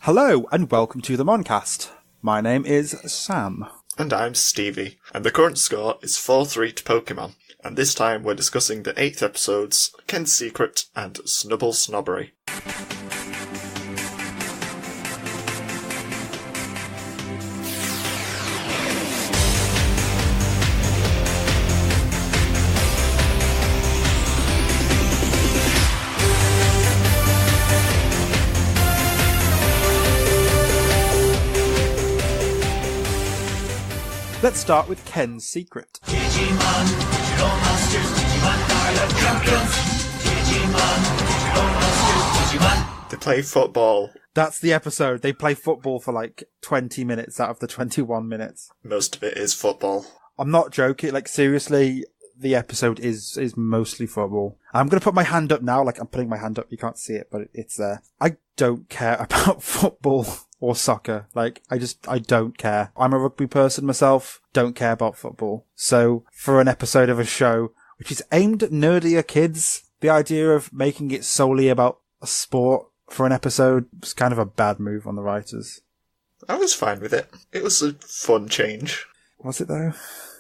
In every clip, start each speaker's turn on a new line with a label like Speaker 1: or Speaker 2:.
Speaker 1: Hello and welcome to the Moncast. My name is Sam.
Speaker 2: And I'm Stevie, and the current score is 4-3 to Pokemon, and this time we're discussing the 8th episodes, Ken's Secret and Snubble Snobbery.
Speaker 1: Let's start with Ken's Secret.
Speaker 3: Digimon, digital monsters, Digimon are the champions. Digimon, digital monsters, Digimon.
Speaker 2: They play football.
Speaker 1: That's the episode. They play football for like 20 minutes out of the 21 minutes.
Speaker 2: Most of it is football.
Speaker 1: I'm not joking. Like, seriously, the episode is mostly football. I'm going to put my hand up now. Like, I'm putting my hand up. You can't see it, but it's there. I don't care about football or soccer. Like, I don't care. I'm a rugby person myself. Don't care about football. So, for an episode of a show which is aimed at nerdier kids, the idea of making it solely about a sport for an episode was kind of a bad move on the writers.
Speaker 2: I was fine with it. It was a fun change.
Speaker 1: Was it though?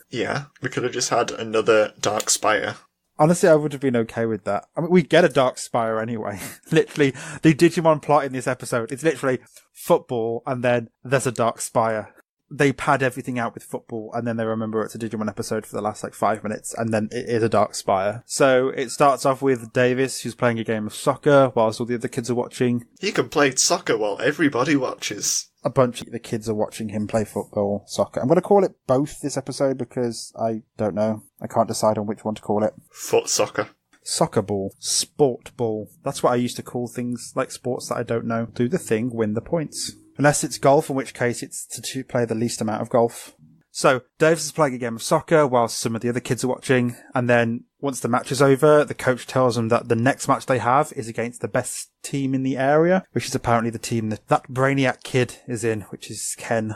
Speaker 2: Yeah, we could have just had another Dark Spire.
Speaker 1: Honestly, I would have been okay with that. I mean, we get a Dark Spire anyway. Literally, the Digimon plot in this episode, it's literally football and then there's a Dark Spire. They pad everything out with football and then they remember it's a Digimon episode for the last 5 minutes and then it is a Dark Spire. So it starts off with Davis, who's playing a game of soccer whilst all the other kids are watching.
Speaker 2: He can play soccer while everybody watches.
Speaker 1: A bunch of the kids are watching him play football, soccer. I'm going to call it both this episode because I don't know. I can't decide on which one to call it.
Speaker 2: Foot soccer.
Speaker 1: Soccer ball. Sport ball. That's what I used to call things like sports that I don't know. Do the thing, win the points. Unless it's golf, in which case it's to play the least amount of golf. So, Davis is playing a game of soccer whilst some of the other kids are watching. And then once the match is over, the coach tells them that the next match they have is against the best team in the area, which is apparently the team that Brainiac kid is in, which is Ken.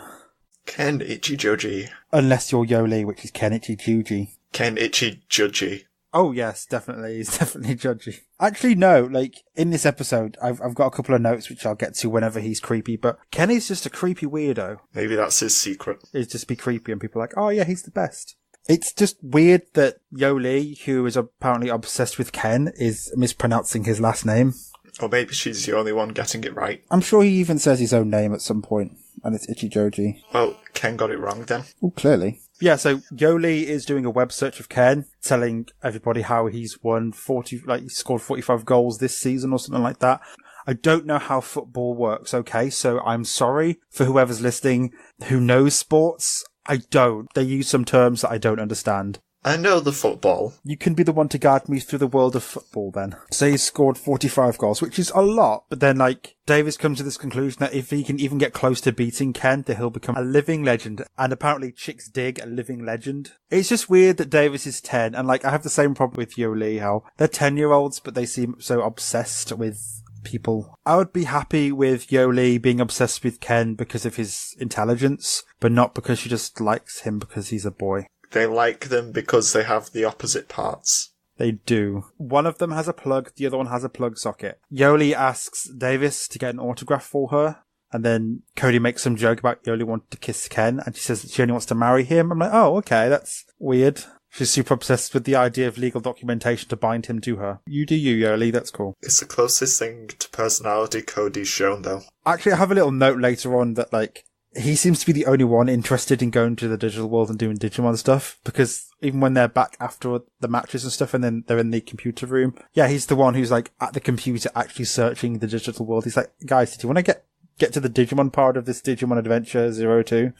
Speaker 2: Ken Ichijoji.
Speaker 1: Unless you're Yoli, which is Ken Ichijuji.
Speaker 2: Ken Ichijoji.
Speaker 1: Oh yes, definitely. He's definitely judgy. Actually, no, like, in this episode, I've got a couple of notes which I'll get to whenever he's creepy, but Kenny's just a creepy weirdo.
Speaker 2: Maybe that's his secret.
Speaker 1: Is just be creepy and people are like, oh yeah, he's the best. It's just weird that Yoli, who is apparently obsessed with Ken, is mispronouncing his last name.
Speaker 2: Or maybe she's the only one getting it right.
Speaker 1: I'm sure he even says his own name at some point, and it's Ichijoji.
Speaker 2: Well, Ken got it wrong then.
Speaker 1: Oh, clearly. Yeah, so Yoli is doing a web search of Ken, telling everybody how he's won he scored 45 goals this season or something like that. I don't know how football works, okay? So I'm sorry for whoever's listening who knows sports. I don't. They use some terms that I don't understand.
Speaker 2: I know the football.
Speaker 1: You can be the one to guide me through the world of football then. So he's scored 45 goals, which is a lot. But then, Davis comes to this conclusion that if he can even get close to beating Ken, that he'll become a living legend. And apparently chicks dig a living legend. It's just weird that Davis is 10. And, I have the same problem with Yoli, how they're 10-year-olds, but they seem so obsessed with people. I would be happy with Yoli being obsessed with Ken because of his intelligence, but not because she just likes him because he's a boy.
Speaker 2: They like them because they have the opposite parts.
Speaker 1: They do. One of them has a plug, the other one has a plug socket. Yoli asks Davis to get an autograph for her, and then Cody makes some joke about Yoli wanting to kiss Ken, and she says that she only wants to marry him. I'm like, oh, okay, that's weird. She's super obsessed with the idea of legal documentation to bind him to her. You do you, Yoli, that's cool.
Speaker 2: It's the closest thing to personality Cody's shown, though.
Speaker 1: Actually, I have a little note later on that, he seems to be the only one interested in going to the digital world and doing Digimon stuff, because even when they're back after the matches and stuff and then they're in the computer room, yeah, he's the one who's at the computer actually searching the digital world. He's like, guys, did you want to get to the Digimon part of this Digimon Adventure 02?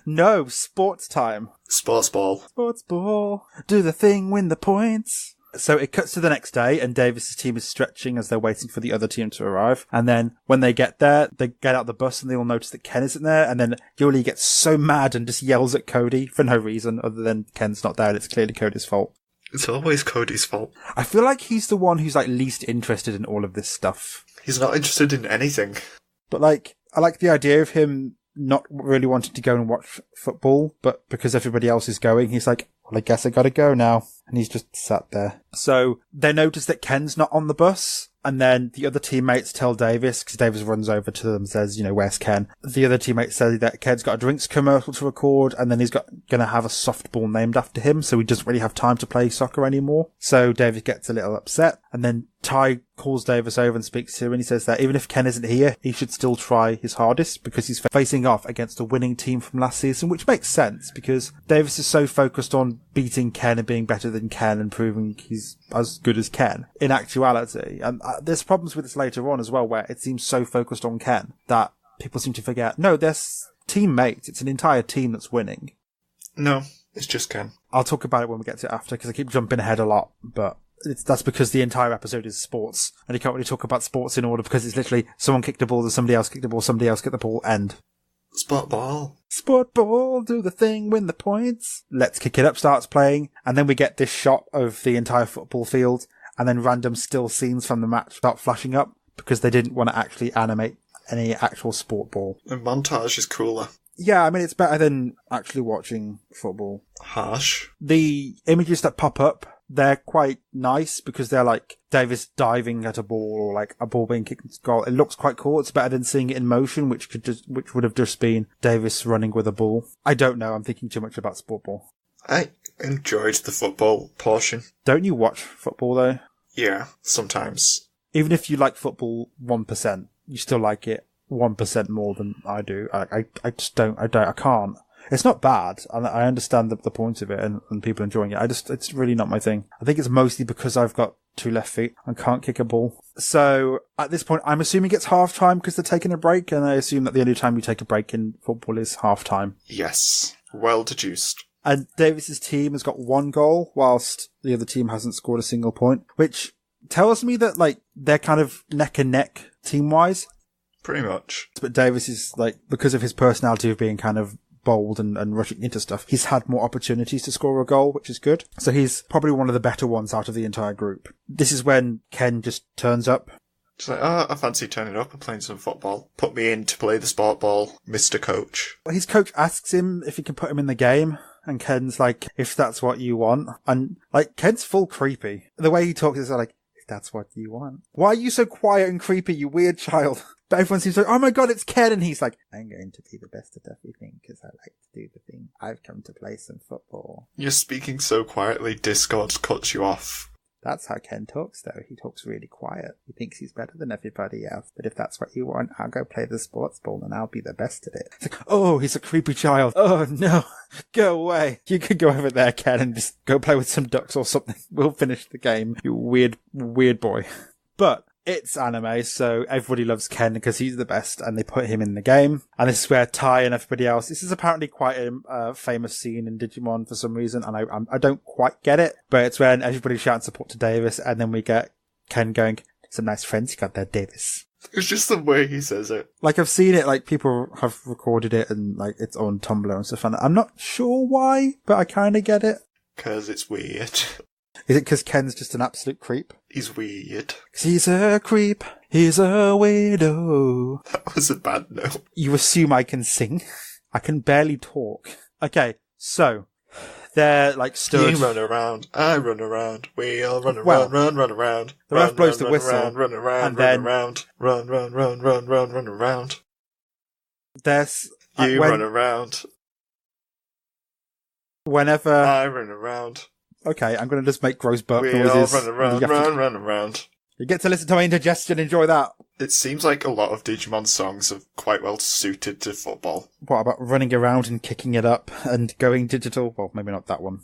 Speaker 1: No, sports time.
Speaker 2: Sports ball.
Speaker 1: Sports ball. Do the thing, win the points. So it cuts to the next day, and Davis' team is stretching as they're waiting for the other team to arrive. And then when they get there, they get out the bus and they all notice that Ken isn't there. And then Yuli gets so mad and just yells at Cody for no reason other than Ken's not there. And it's clearly Cody's fault.
Speaker 2: It's always Cody's fault.
Speaker 1: I feel like he's the one who's least interested in all of this stuff.
Speaker 2: He's not interested in anything.
Speaker 1: But I like the idea of him not really wanting to go and watch football, but because everybody else is going, he's like, well, I guess I gotta go now. And he's just sat there. So they notice that Ken's not on the bus, And then the other teammates tell Davis, because Davis runs over to them and says, where's Ken? The other teammates say that Ken's got a drinks commercial to record, and then he's going to have a softball named after him, so he doesn't really have time to play soccer anymore. So Davis gets a little upset, and then Ty calls Davis over and speaks to him, and he says that even if Ken isn't here, he should still try his hardest because he's facing off against a winning team from last season, which makes sense because Davis is so focused on beating Ken and being better than Ken and proving he's as good as Ken in actuality. And there's problems with this later on as well, where it seems so focused on Ken that people seem to forget, no, there's teammates. It's an entire team that's winning.
Speaker 2: No, it's just Ken.
Speaker 1: I'll talk about it when we get to it after because I keep jumping ahead a lot, but that's because the entire episode is sports, and you can't really talk about sports in order because it's literally someone kicked the ball, then somebody else kicked the ball, somebody else kicked the ball, end.
Speaker 2: Sport ball.
Speaker 1: Sport ball, do the thing, win the points. Let's Kick It Up starts playing, and then we get this shot of the entire football field, and then random still scenes from the match start flashing up because they didn't want to actually animate any actual sport ball.
Speaker 2: The montage is cooler.
Speaker 1: Yeah, I mean, it's better than actually watching football.
Speaker 2: Harsh.
Speaker 1: The images that pop up, they're quite nice because they're like Davis diving at a ball or like a ball being kicked into goal. It looks quite cool. It's better than seeing it in motion, which would have just been Davis running with a ball. I don't know. I'm thinking too much about sport ball.
Speaker 2: I enjoyed the football portion.
Speaker 1: Don't you watch football though?
Speaker 2: Yeah, sometimes.
Speaker 1: Even if you like football 1%, you still like it 1% more than I do. I just don't. I can't. It's not bad. I understand the point of it and people enjoying it. It's really not my thing. I think it's mostly because I've got 2 left feet and can't kick a ball. So at this point, I'm assuming it's half time because they're taking a break, and I assume that the only time you take a break in football is half time.
Speaker 2: Yes. Well deduced. And
Speaker 1: Davis's team has got 1 goal, whilst the other team hasn't scored a single point, which tells me that like they're kind of neck and neck team wise.
Speaker 2: Pretty much.
Speaker 1: But Davis is like, because of his personality of being kind of bold and rushing into stuff, he's had more opportunities to score a goal, which is good. So he's probably one of the better ones out of the entire group. This is when Ken just turns up.
Speaker 2: Just like, I fancy turning up and playing some football. Put me in to play the sport ball, Mr. Coach.
Speaker 1: His coach asks him if he can put him in the game, and Ken's like, if that's what you want. And like, Ken's full creepy. The way he talks is like, if that's what you want. Why are you so quiet and creepy, you weird child? But everyone seems like, oh my god, it's Ken, and he's like, I'm going to be the best at everything because I like to do the thing. I've come to play some football.
Speaker 2: You're speaking so quietly, Discord cuts you off.
Speaker 1: That's how Ken talks, though. He talks really quiet. He thinks he's better than everybody else. But if that's what you want, I'll go play the sports ball and I'll be the best at it. It's like, oh, he's a creepy child. Oh, no. Go away. You could go over there, Ken, and just go play with some ducks or something. We'll finish the game, you weird boy. But it's anime, so everybody loves Ken because he's the best, and they put him in the game. And this is where Ty and everybody else, this is apparently quite a famous scene in Digimon for some reason, and I don't quite get it, but it's when everybody shouts support to Davis, and then we get Ken going, some nice friends you got there, Davis.
Speaker 2: It's just the way he says it.
Speaker 1: Like, I've seen it, like, people have recorded it, and, like, it's on Tumblr and stuff, and I'm not sure why, but I kind of get it.
Speaker 2: 'Cause it's weird.
Speaker 1: Is it because Ken's just an absolute creep?
Speaker 2: He's weird.
Speaker 1: 'Cause he's a creep. He's a weirdo.
Speaker 2: That was a bad note.
Speaker 1: You assume I can sing? I can barely talk. Okay, so they're like stood.
Speaker 2: You run around, I run around, we all run around,
Speaker 1: Well,
Speaker 2: run around.
Speaker 1: The ref blows the whistle,
Speaker 2: run around,
Speaker 1: and
Speaker 2: run
Speaker 1: then
Speaker 2: around, run around.
Speaker 1: There's
Speaker 2: You run around.
Speaker 1: Whenever
Speaker 2: I run around.
Speaker 1: Okay, I'm gonna just make gross burp
Speaker 2: We
Speaker 1: noises.
Speaker 2: all run around, run around.
Speaker 1: You get to listen to my indigestion, enjoy that.
Speaker 2: It seems like a lot of Digimon songs are quite well suited to football.
Speaker 1: What about running around and kicking it up and going digital? Well, maybe not that one.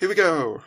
Speaker 2: Here we go.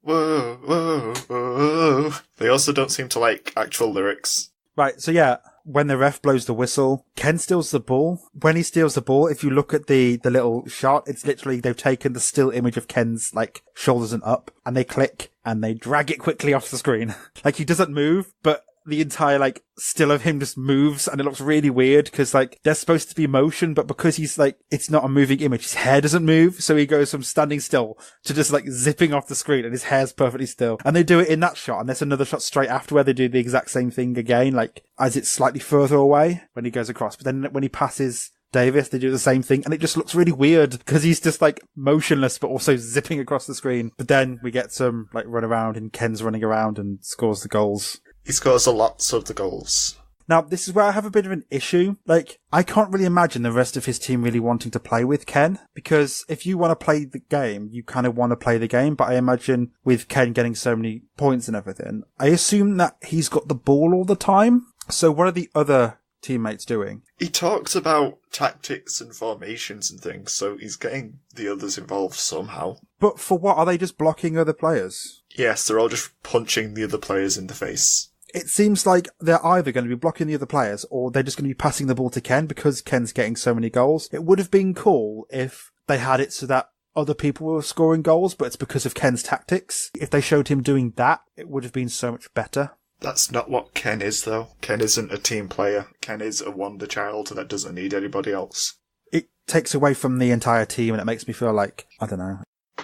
Speaker 2: Whoa, whoa, whoa. They also don't seem to like actual lyrics.
Speaker 1: Right, so yeah, when the ref blows the whistle, Ken steals the ball. When he steals the ball, if you look at the little shot, it's literally, they've taken the still image of Ken's, like, shoulders and up, and they click, and they drag it quickly off the screen. Like, he doesn't move, but the entire, like, still of him just moves, and it looks really weird, because, like, there's supposed to be motion, but because he's, like, it's not a moving image, his hair doesn't move, so he goes from standing still to just, like, zipping off the screen, and his hair's perfectly still. And they do it in that shot, and there's another shot straight after where they do the exact same thing again, like, as it's slightly further away when he goes across. But then when he passes Davis, they do the same thing, and it just looks really weird, because he's just, like, motionless, but also zipping across the screen. But then we get some, like, run around, and Ken's running around and scores the goals.
Speaker 2: He scores a lot of the goals.
Speaker 1: Now, this is where I have a bit of an issue. Like, I can't really imagine the rest of his team really wanting to play with Ken, because if you want to play the game, you kind of want to play the game, but I imagine with Ken getting so many points and everything, I assume that he's got the ball all the time. So what are the other teammates doing?
Speaker 2: He talks about tactics and formations and things, so he's getting the others involved somehow.
Speaker 1: But for what? Are they just blocking other players?
Speaker 2: Yes, they're all just punching the other players in the face.
Speaker 1: It seems like they're either going to be blocking the other players or they're just going to be passing the ball to Ken because Ken's getting so many goals. It would have been cool if they had it so that other people were scoring goals, but it's because of Ken's tactics. If they showed him doing that, it would have been so much better.
Speaker 2: That's not what Ken is, though. Ken isn't a team player. Ken is a wonder child that doesn't need anybody else.
Speaker 1: It takes away from the entire team and it makes me feel like, I don't know.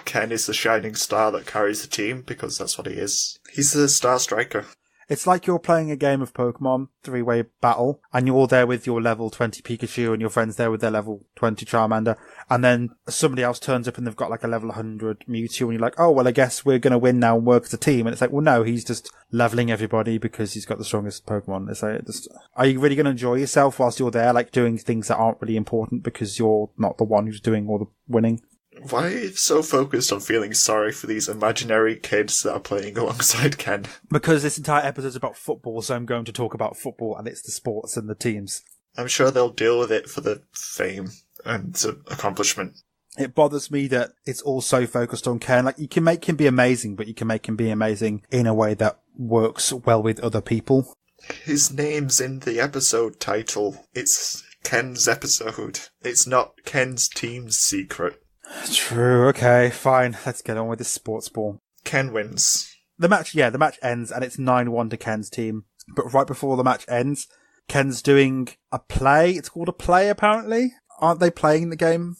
Speaker 2: Ken is the shining star that carries the team because that's what he is. He's the star striker.
Speaker 1: It's like you're playing a game of Pokemon, 3-way battle, and you're all there with your level 20 Pikachu and your friend's there with their level 20 Charmander, and then somebody else turns up and they've got like a level 100 Mewtwo, and you're like, oh, well, I guess we're going to win now and work as a team. And it's like, well, no, he's just leveling everybody because he's got the strongest Pokemon. It's like, are you really going to enjoy yourself whilst you're there, like doing things that aren't really important because you're not the one who's doing all the winning?
Speaker 2: Why are you so focused on feeling sorry for these imaginary kids that are playing alongside Ken?
Speaker 1: Because this entire episode is about football, so I'm going to talk about football and it's the sports and the teams.
Speaker 2: I'm sure they'll deal with it for the fame and the accomplishment.
Speaker 1: It bothers me that it's all so focused on Ken. Like, you can make him be amazing, but you can make him be amazing in a way that works well with other people.
Speaker 2: His name's in the episode title. It's Ken's episode. It's not Ken's team's secret.
Speaker 1: True, okay, fine. Let's get on with this sports ball.
Speaker 2: Ken wins.
Speaker 1: The match ends and it's 9-1 to Ken's team. But right before the match ends, Ken's doing a play. It's called a play, apparently. Aren't they playing the game?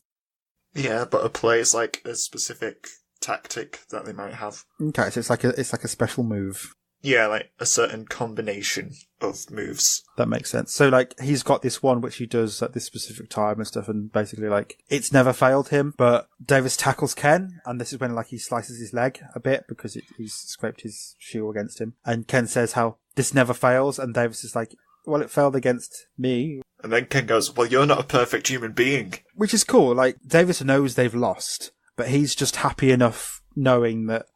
Speaker 2: Yeah, but a play is like a specific tactic that they might have.
Speaker 1: Okay, so it's like a special move.
Speaker 2: Yeah, like a certain combination of moves.
Speaker 1: That makes sense. So, like, he's got this one which he does at this specific time and stuff, and basically, like, it's never failed him, but Davis tackles Ken, and this is when, like, he slices his leg a bit because he's scraped his shoe against him. And Ken says how this never fails, and Davis is like, well, it failed against me.
Speaker 2: And then Ken goes, well, you're not a perfect human being.
Speaker 1: Which is cool. Like, Davis knows they've lost, but he's just happy enough knowing that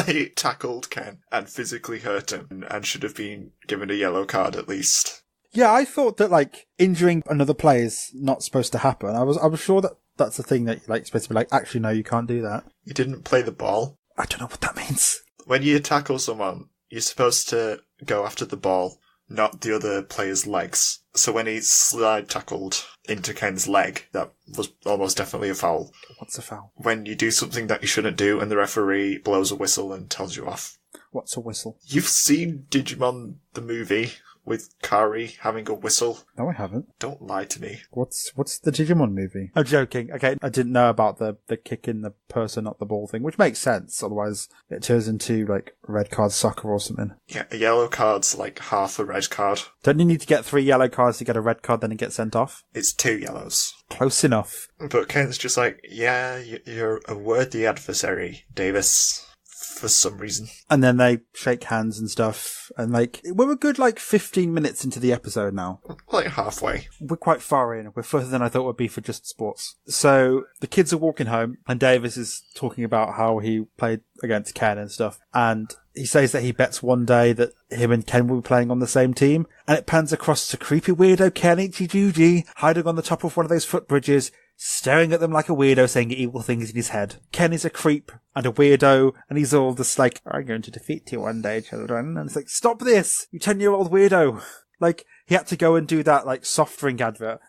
Speaker 2: they tackled Ken and physically hurt him and should have been given a yellow card at least.
Speaker 1: Yeah, I thought that, like, injuring another player is not supposed to happen. I was sure that that's a thing that you're, like, supposed to be like, actually, no, you can't do that.
Speaker 2: You didn't play the ball.
Speaker 1: I don't know what that means.
Speaker 2: When you tackle someone, you're supposed to go after the ball, not the other player's legs. So when he slide tackled into Ken's leg, that was almost definitely a foul.
Speaker 1: What's a foul?
Speaker 2: When you do something that you shouldn't do and the referee blows a whistle and tells you off.
Speaker 1: What's a whistle?
Speaker 2: You've seen Digimon the movie with Kari having a whistle.
Speaker 1: No, I haven't.
Speaker 2: Don't lie to me.
Speaker 1: What's the Digimon movie? I'm joking. Okay, I didn't know about the kicking the person, not the ball thing, which makes sense. Otherwise, it turns into, like, red card soccer or something.
Speaker 2: Yeah, a yellow card's like half a red card.
Speaker 1: Don't you need to get 3 yellow cards to get a red card, then it gets sent off?
Speaker 2: It's 2 yellows.
Speaker 1: Close enough.
Speaker 2: But Ken's just like, yeah, you're a worthy adversary, Davis. For some reason.
Speaker 1: And then they shake hands and stuff. And, like, we're a good, like, 15 minutes into the episode now.
Speaker 2: Like halfway.
Speaker 1: We're quite far in. We're further than I thought would be for just sports. So the kids are walking home and Davis is talking about how he played against Ken and stuff. And he says that he bets one day that him and Ken will be playing on the same team. And it pans across to creepy weirdo Ken Djoodi hiding on the top of one of those footbridges, staring at them like a weirdo, saying evil things in his head. Ken is a creep and a weirdo, and he's all just like, I'm going to defeat you one day, children. And it's like, stop this, you 10-year-old weirdo. Like, he had to go and do that, like, soft drink advert.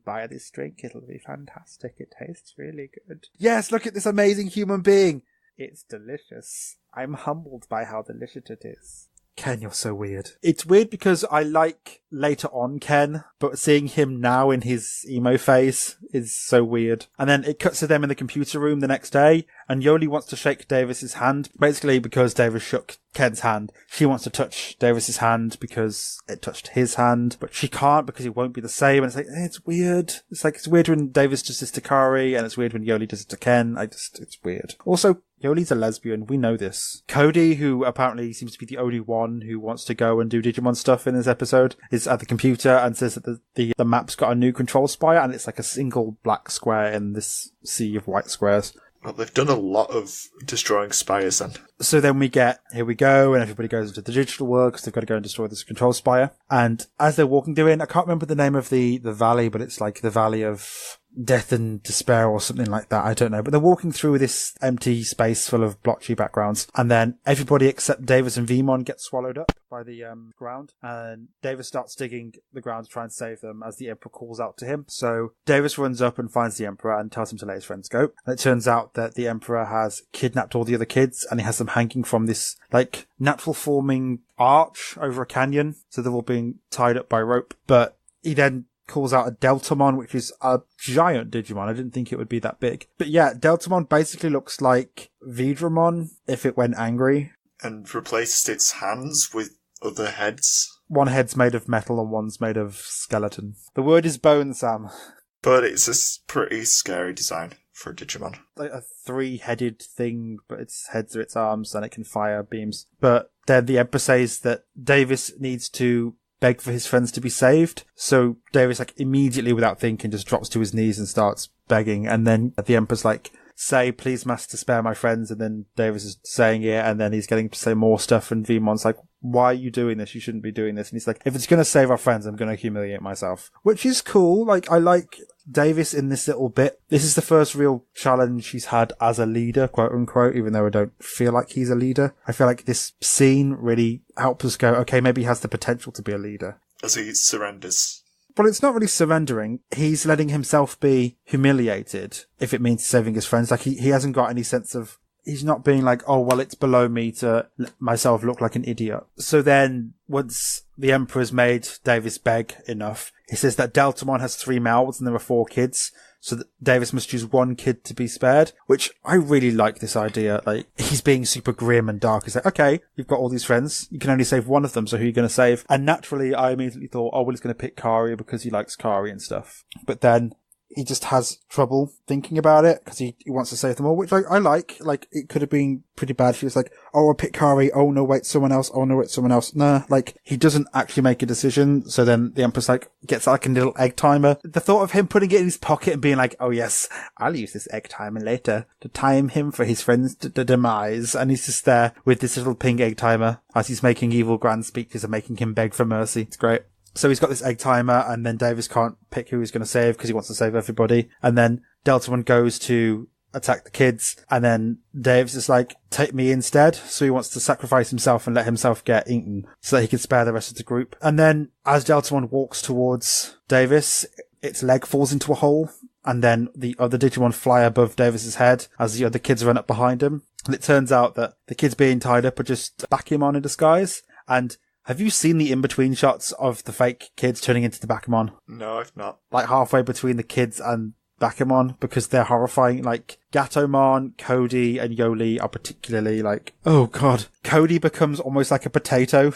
Speaker 1: Buy this drink, it'll be fantastic. It tastes really good. Yes, look at this amazing human being. It's delicious. I'm humbled by how delicious it is. Ken, you're so weird. It's weird because I like later on Ken, but seeing him now in his emo phase is so weird. And then it cuts to them in the computer room the next day, and Yoli wants to shake Davis's hand, basically because Davis shook Ken's hand. She wants to touch Davis's hand because it touched his hand, but she can't because it won't be the same. And it's like, it's weird. It's like, it's weird when Davis does this to Kari, and it's weird when Yoli does it to Ken. It's weird. Also, Yoli's a lesbian. We know this. Cody, who apparently seems to be the only one who wants to go and do Digimon stuff in this episode, is at the computer and says that the map's got a new control spire, and it's like a single black square in this sea of white squares.
Speaker 2: Well, they've done a lot of destroying spires then.
Speaker 1: So then we get, here we go, and everybody goes into the digital world because they've got to go and destroy this control spire. And as they're walking through it, I can't remember the name of the valley, but it's like the Valley of Death and Despair or something like that. I don't know. But they're walking through this empty space full of blotchy backgrounds. And then everybody except Davis and Vemon get swallowed up by the ground. And Davis starts digging the ground to try and save them as the Emperor calls out to him. So Davis runs up and finds the Emperor and tells him to let his friends go. And it turns out that the Emperor has kidnapped all the other kids and he has them hanging from this like natural forming arch over a canyon. So they're all being tied up by rope. But he then calls out a Deltamon, which is a giant Digimon. I didn't think it would be that big. But yeah, Deltamon basically looks like Vidramon if it went angry.
Speaker 2: And replaced its hands with other heads.
Speaker 1: One head's made of metal and one's made of skeleton. The word is bone, Sam.
Speaker 2: But it's a pretty scary design for a Digimon.
Speaker 1: Like a 3-headed thing, but its heads are its arms and it can fire beams. But then the Emperor says that Davis needs to beg for his friends to be saved. So Davis, like, immediately without thinking, just drops to his knees and starts begging. And then the Emperor's like, say, please, master, spare my friends. And then Davis is saying it, and then he's getting to say more stuff. And Vemon's like, why are you doing this? You shouldn't be doing this. And he's like, if it's going to save our friends, I'm going to humiliate myself. Which is cool. Like, I like Davis in this little bit. This is the first real challenge he's had as a leader, quote unquote, even though I don't feel like he's a leader. I feel like this scene really helps us go, okay, maybe he has the potential to be a leader.
Speaker 2: As he surrenders.
Speaker 1: Well, it's not really surrendering. He's letting himself be humiliated if it means saving his friends. Like, he hasn't got any sense of, he's not being like, oh, well, it's below me to let myself look like an idiot. So then, once the Emperor's made Davis beg enough, he says that Deltamon has 3 mouths and there are 4 kids. So that Davis must choose 1 kid to be spared, which I really like this idea. Like, he's being super grim and dark. He's like, okay, you've got all these friends. You can only save 1 of them, so who are you going to save? And naturally, I immediately thought, oh, well, he's going to pick Kari because he likes Kari and stuff. But then he just has trouble thinking about it because he wants to save them all, which I like. Like, it could have been pretty bad if he was like, oh, I'll pick Kari. Oh, no, wait, someone else. Oh, no, wait, someone else. Nah, like, he doesn't actually make a decision. So then the Empress, like, gets like a little egg timer. The thought of him putting it in his pocket and being like, oh, yes, I'll use this egg timer later to time him for his friend's demise. And he's just there with this little pink egg timer as he's making evil grand speeches and making him beg for mercy. It's great. So he's got this egg timer, and then Davis can't pick who he's going to save because he wants to save everybody. And then Deltamon goes to attack the kids, and then Davis is like, take me instead. So he wants to sacrifice himself and let himself get eaten so that he can spare the rest of the group. And then as Deltamon walks towards Davis, its leg falls into a hole, and then the other Digimon fly above Davis's head as the other kids run up behind him. And it turns out that the kids being tied up are just Bakemon in disguise. And have you seen the in-between shots of the fake kids turning into the Bakemon?
Speaker 2: No, I've not.
Speaker 1: Like halfway between the kids and Bakemon, because they're horrifying. Like, Gatomon, Cody, and Yoli are particularly like, oh god. Cody becomes almost like a potato.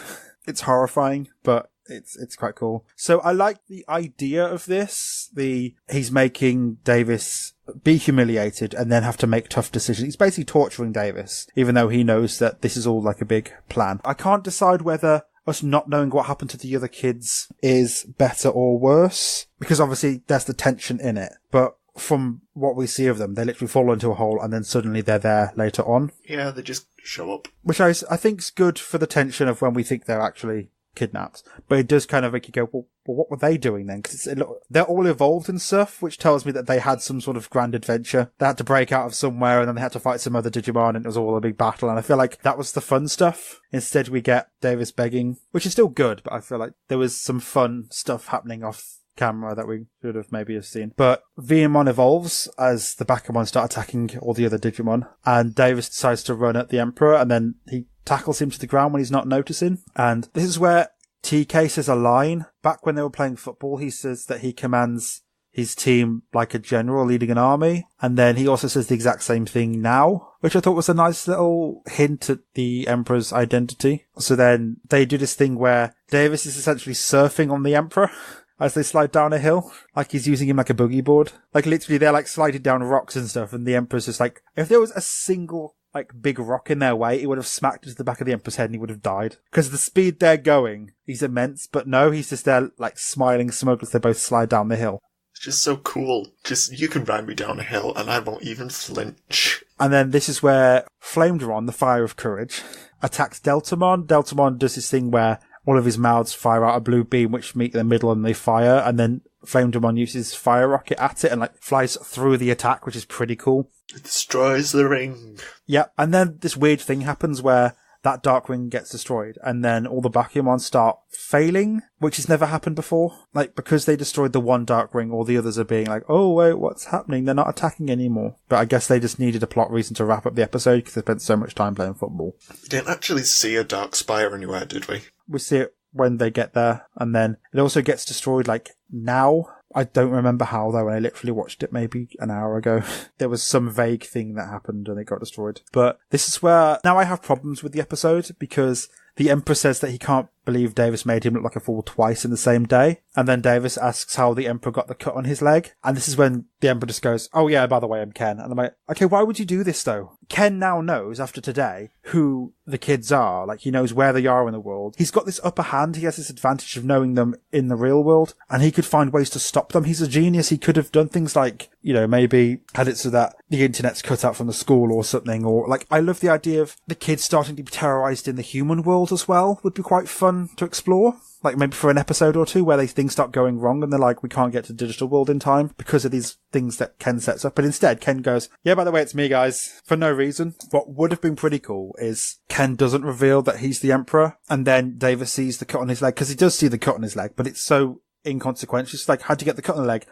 Speaker 1: It's horrifying, but it's quite cool. So I like the idea of this. He's making Davis be humiliated and then have to make tough decisions. He's basically torturing Davis, even though he knows that this is all like a big plan. I can't decide whether us not knowing what happened to the other kids is better or worse, because obviously there's the tension in it. But from what we see of them, they literally fall into a hole and then suddenly they're there later on.
Speaker 2: Yeah, they just show up.
Speaker 1: Which I think's good for the tension of when we think they're actually kidnapped. But it does kind of make you go, well what were they doing then? Because they're all evolved and stuff, which tells me that they had some sort of grand adventure. They had to break out of somewhere and then they had to fight some other Digimon and it was all a big battle. And I feel like that was the fun stuff. Instead we get Davis begging, which is still good, but I feel like there was some fun stuff happening off camera that we should have maybe have seen. But Vemon evolves as the Bakemon start attacking all the other Digimon, and Davis decides to run at the Emperor, and then he tackles him to the ground when he's not noticing. And this is where TK says a line. Back when they were playing football, he says that he commands his team like a general leading an army. And then he also says the exact same thing now, which I thought was a nice little hint at the Emperor's identity. So then they do this thing where Davis is essentially surfing on the Emperor as they slide down a hill. Like he's using him like a boogie board. Like literally they're like sliding down rocks and stuff, and the Emperor's just like, if there was a single like big rock in their way, it would have smacked into the back of the Emperor's head and he would have died. Because the speed they're going, he's immense, but no, he's just there like smiling smug as they both slide down the hill.
Speaker 2: It's just so cool. Just, you can ride me down a hill and I won't even flinch.
Speaker 1: And then this is where Flamedron, the Fire of Courage, attacks Deltamon. Deltamon does this thing where all of his mouths fire out a blue beam, which meet in the middle and they fire, and then Flamedron uses Fire Rocket at it and like flies through the attack, which is pretty cool.
Speaker 2: It destroys the ring.
Speaker 1: Yeah, and then this weird thing happens where that Dark Ring gets destroyed, and then all the Bakuman start failing, which has never happened before. Like, because they destroyed the one Dark Ring, all the others are being like, oh wait, what's happening? They're not attacking anymore. But I guess they just needed a plot reason to wrap up the episode because they spent so much time playing football.
Speaker 2: We didn't actually see a Dark Spire anywhere, did we?
Speaker 1: We see it when they get there, and then it also gets destroyed like now. I don't remember how though, and I literally watched it maybe an hour ago. There was some vague thing that happened and it got destroyed. But this is where now I have problems with the episode because the Emperor says that he can't believe Davis made him look like a fool twice in the same day. And then Davis asks how the Emperor got the cut on his leg. And this is when the Emperor just goes, oh yeah, by the way, I'm Ken. And I'm like, okay, why would you do this though? Ken now knows after today who the kids are. Like, he knows where they are in the world. He's got this upper hand. He has this advantage of knowing them in the real world. And he could find ways to stop them. He's a genius. He could have done things like, you know, maybe had it so that the internet's cut out from the school or something. Or like, I love the idea of the kids starting to be terrorized in the human world as well. Would be quite fun to explore. Like maybe for an episode or two where things start going wrong and they're like, we can't get to the digital world in time because of these things that Ken sets up. But instead, Ken goes, yeah, by the way, it's me, guys, for no reason. What would have been pretty cool is Ken doesn't reveal that he's the Emperor, and then Davis sees the cut on his leg, because he does see the cut on his leg, but it's so inconsequential. It's like, how'd you get the cut on the leg?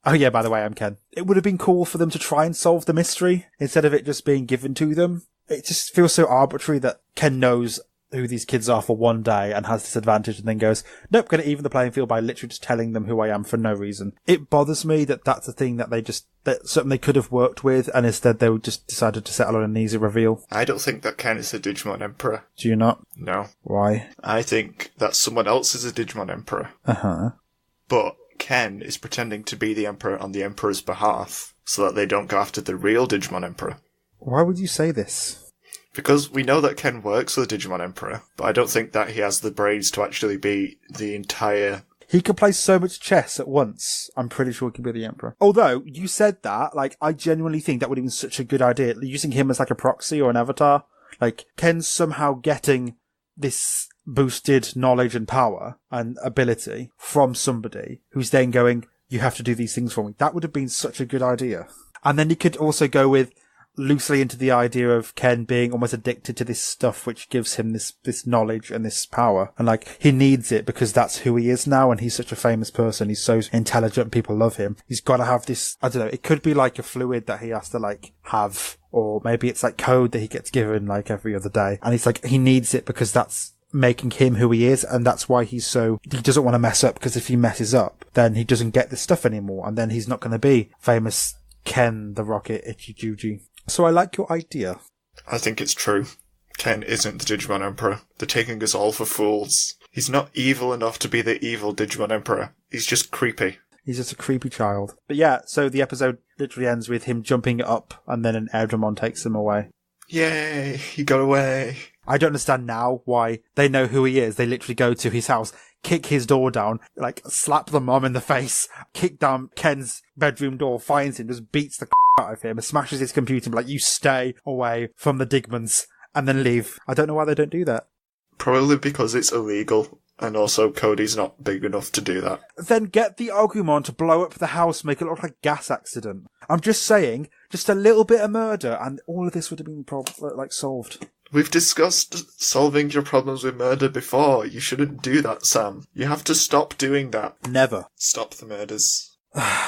Speaker 1: Oh yeah, by the way, I'm Ken. It would have been cool for them to try and solve the mystery instead of it just being given to them. It just feels so arbitrary that Ken knows who these kids are for one day and has this advantage and then goes, nope, going to even the playing field by literally just telling them who I am for no reason. It bothers me that that's a thing that that's something they could have worked with, and instead they just decided to settle on an easy reveal.
Speaker 2: I don't think that Ken is a Digimon Emperor.
Speaker 1: Do you not?
Speaker 2: No.
Speaker 1: Why?
Speaker 2: I think that someone else is a Digimon Emperor.
Speaker 1: Uh-huh.
Speaker 2: But Ken is pretending to be the Emperor on the Emperor's behalf so that they don't go after the real Digimon Emperor.
Speaker 1: Why would you say this?
Speaker 2: Because we know that Ken works for the Digimon Emperor, but I don't think that he has the brains to actually be the entire...
Speaker 1: He could play so much chess at once. I'm pretty sure he could be the Emperor. Although, you said that, like, I genuinely think that would have been such a good idea. Using him as like a proxy or an avatar. Like, Ken's somehow getting this boosted knowledge and power and ability from somebody who's then going, you have to do these things for me. That would have been such a good idea. And then you could also go with loosely into the idea of Ken being almost addicted to this stuff which gives him this knowledge and this power, and like he needs it because that's who he is now, and he's such a famous person, he's so intelligent, people love him, he's got to have this, I don't know, it could be like a fluid that he has to like have, or maybe it's like code that he gets given like every other day, and he's like, he needs it because that's making him who he is, and that's why he doesn't want to mess up, because if he messes up then he doesn't get this stuff anymore, and then he's not going to be famous Ken the Rocket Ichijuji. So I like your idea.
Speaker 2: I think it's true. Ken isn't the Digimon Emperor. They're taking us all for fools. He's not evil enough to be the evil Digimon Emperor. He's just creepy.
Speaker 1: He's just a creepy child. But yeah, so the episode literally ends with him jumping up and then an Airdramon takes him away.
Speaker 2: Yay, he got away.
Speaker 1: I don't understand now why they know who he is. They literally go to his house, kick his door down, like slap the mom in the face, kick down Ken's bedroom door, finds him, just beats the out of him, and smashes his computer and be like, you stay away from the Digmons, and then leave. I don't know why they don't do that.
Speaker 2: Probably because it's illegal, and also Cody's not big enough to do that.
Speaker 1: Then get the Agumon to blow up the house, make it look like a gas accident. I'm just saying, just a little bit of murder, and all of this would have been solved.
Speaker 2: We've discussed solving your problems with murder before. You shouldn't do that, Sam. You have to stop doing that.
Speaker 1: Never.
Speaker 2: Stop the murders.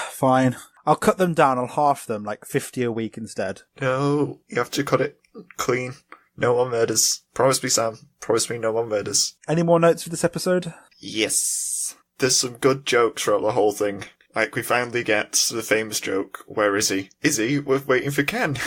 Speaker 1: Fine. I'll cut them down. I'll half them, like 50 a week instead.
Speaker 2: No, you have to cut it clean. No more murders. Promise me, Sam. Promise me no more murders.
Speaker 1: Any more notes for this episode?
Speaker 2: Yes. There's some good jokes throughout the whole thing. Like, we finally get the famous joke, where is he? Is he? We're waiting for Ken.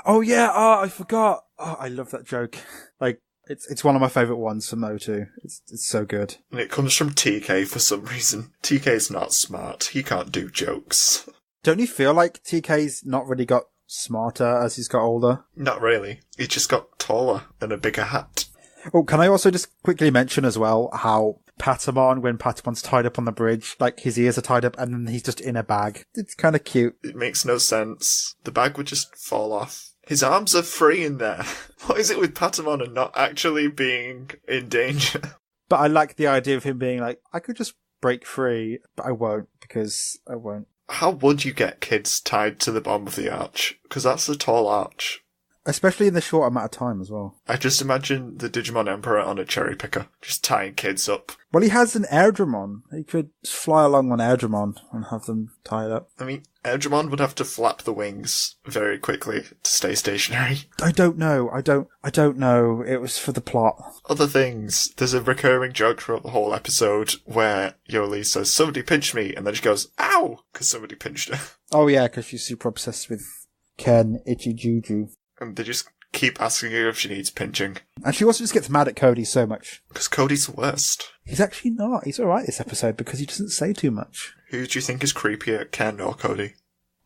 Speaker 1: Oh yeah, I forgot. Oh, I love that joke. Like, it's one of my favourite ones from O2. It's so good.
Speaker 2: And it comes from TK for some reason. TK's not smart. He can't do jokes.
Speaker 1: Don't you feel like TK's not really got smarter as he's got older.
Speaker 2: Not really. He just got taller and a bigger hat.
Speaker 1: Oh, can I also just quickly mention as well how Patamon, when Patamon's tied up on the bridge, like his ears are tied up and then he's just in a bag. It's kind of cute.
Speaker 2: It makes no sense. The bag would just fall off. His arms are free in there. What is it with Patamon and not actually being in danger?
Speaker 1: But I like the idea of him being like, I could just break free, but I won't, because I won't.
Speaker 2: How would you get kids tied to the bottom of the arch? Because that's a tall arch.
Speaker 1: Especially in the short amount of time as well.
Speaker 2: I just imagine the Digimon Emperor on a cherry picker, just tying kids up.
Speaker 1: Well, he has an Airdramon. He could fly along on Airdramon and have them tied up.
Speaker 2: I mean, Airdramon would have to flap the wings very quickly to stay stationary.
Speaker 1: I don't know. I don't know. It was for the plot.
Speaker 2: Other things. There's a recurring joke throughout the whole episode where Yoli says, somebody pinched me, and then she goes, ow! Because somebody pinched her.
Speaker 1: Oh yeah, because she's super obsessed with Ken Ichijuju.
Speaker 2: And they just keep asking her if she needs pinching.
Speaker 1: And she also just gets mad at Cody so much.
Speaker 2: Because Cody's the worst.
Speaker 1: He's actually not. He's alright this episode because he doesn't say too much.
Speaker 2: Who do you think is creepier, Ken or Cody?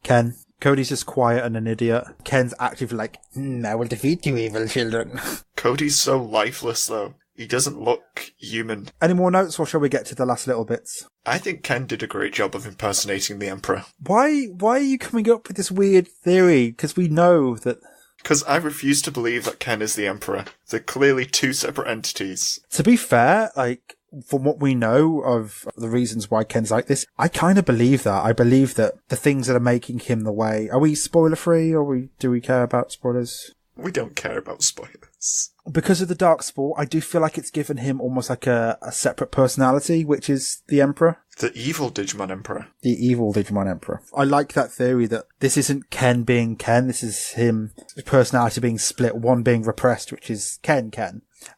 Speaker 1: Ken. Cody's just quiet and an idiot. Ken's actively like, I will defeat you, evil children.
Speaker 2: Cody's so lifeless, though. He doesn't look human.
Speaker 1: Any more notes, or shall we get to the last little bits?
Speaker 2: I think Ken did a great job of impersonating the Emperor.
Speaker 1: Why are you coming up with this weird theory? Because we know that...
Speaker 2: Because I refuse to believe that Ken is the Emperor. They're clearly two separate entities.
Speaker 1: To be fair, like, from what we know of the reasons why Ken's like this, I kind of believe that. I believe that the things that are making him the way... Are we spoiler-free, or do we care about spoilers?
Speaker 2: We don't care about spoilers.
Speaker 1: Because of the dark sport, I do feel like it's given him almost like a separate personality, which is the Emperor.
Speaker 2: The evil Digimon Emperor.
Speaker 1: The evil Digimon Emperor. I like that theory that this isn't Ken being Ken, this is him, his personality being split, one being repressed, which is Ken,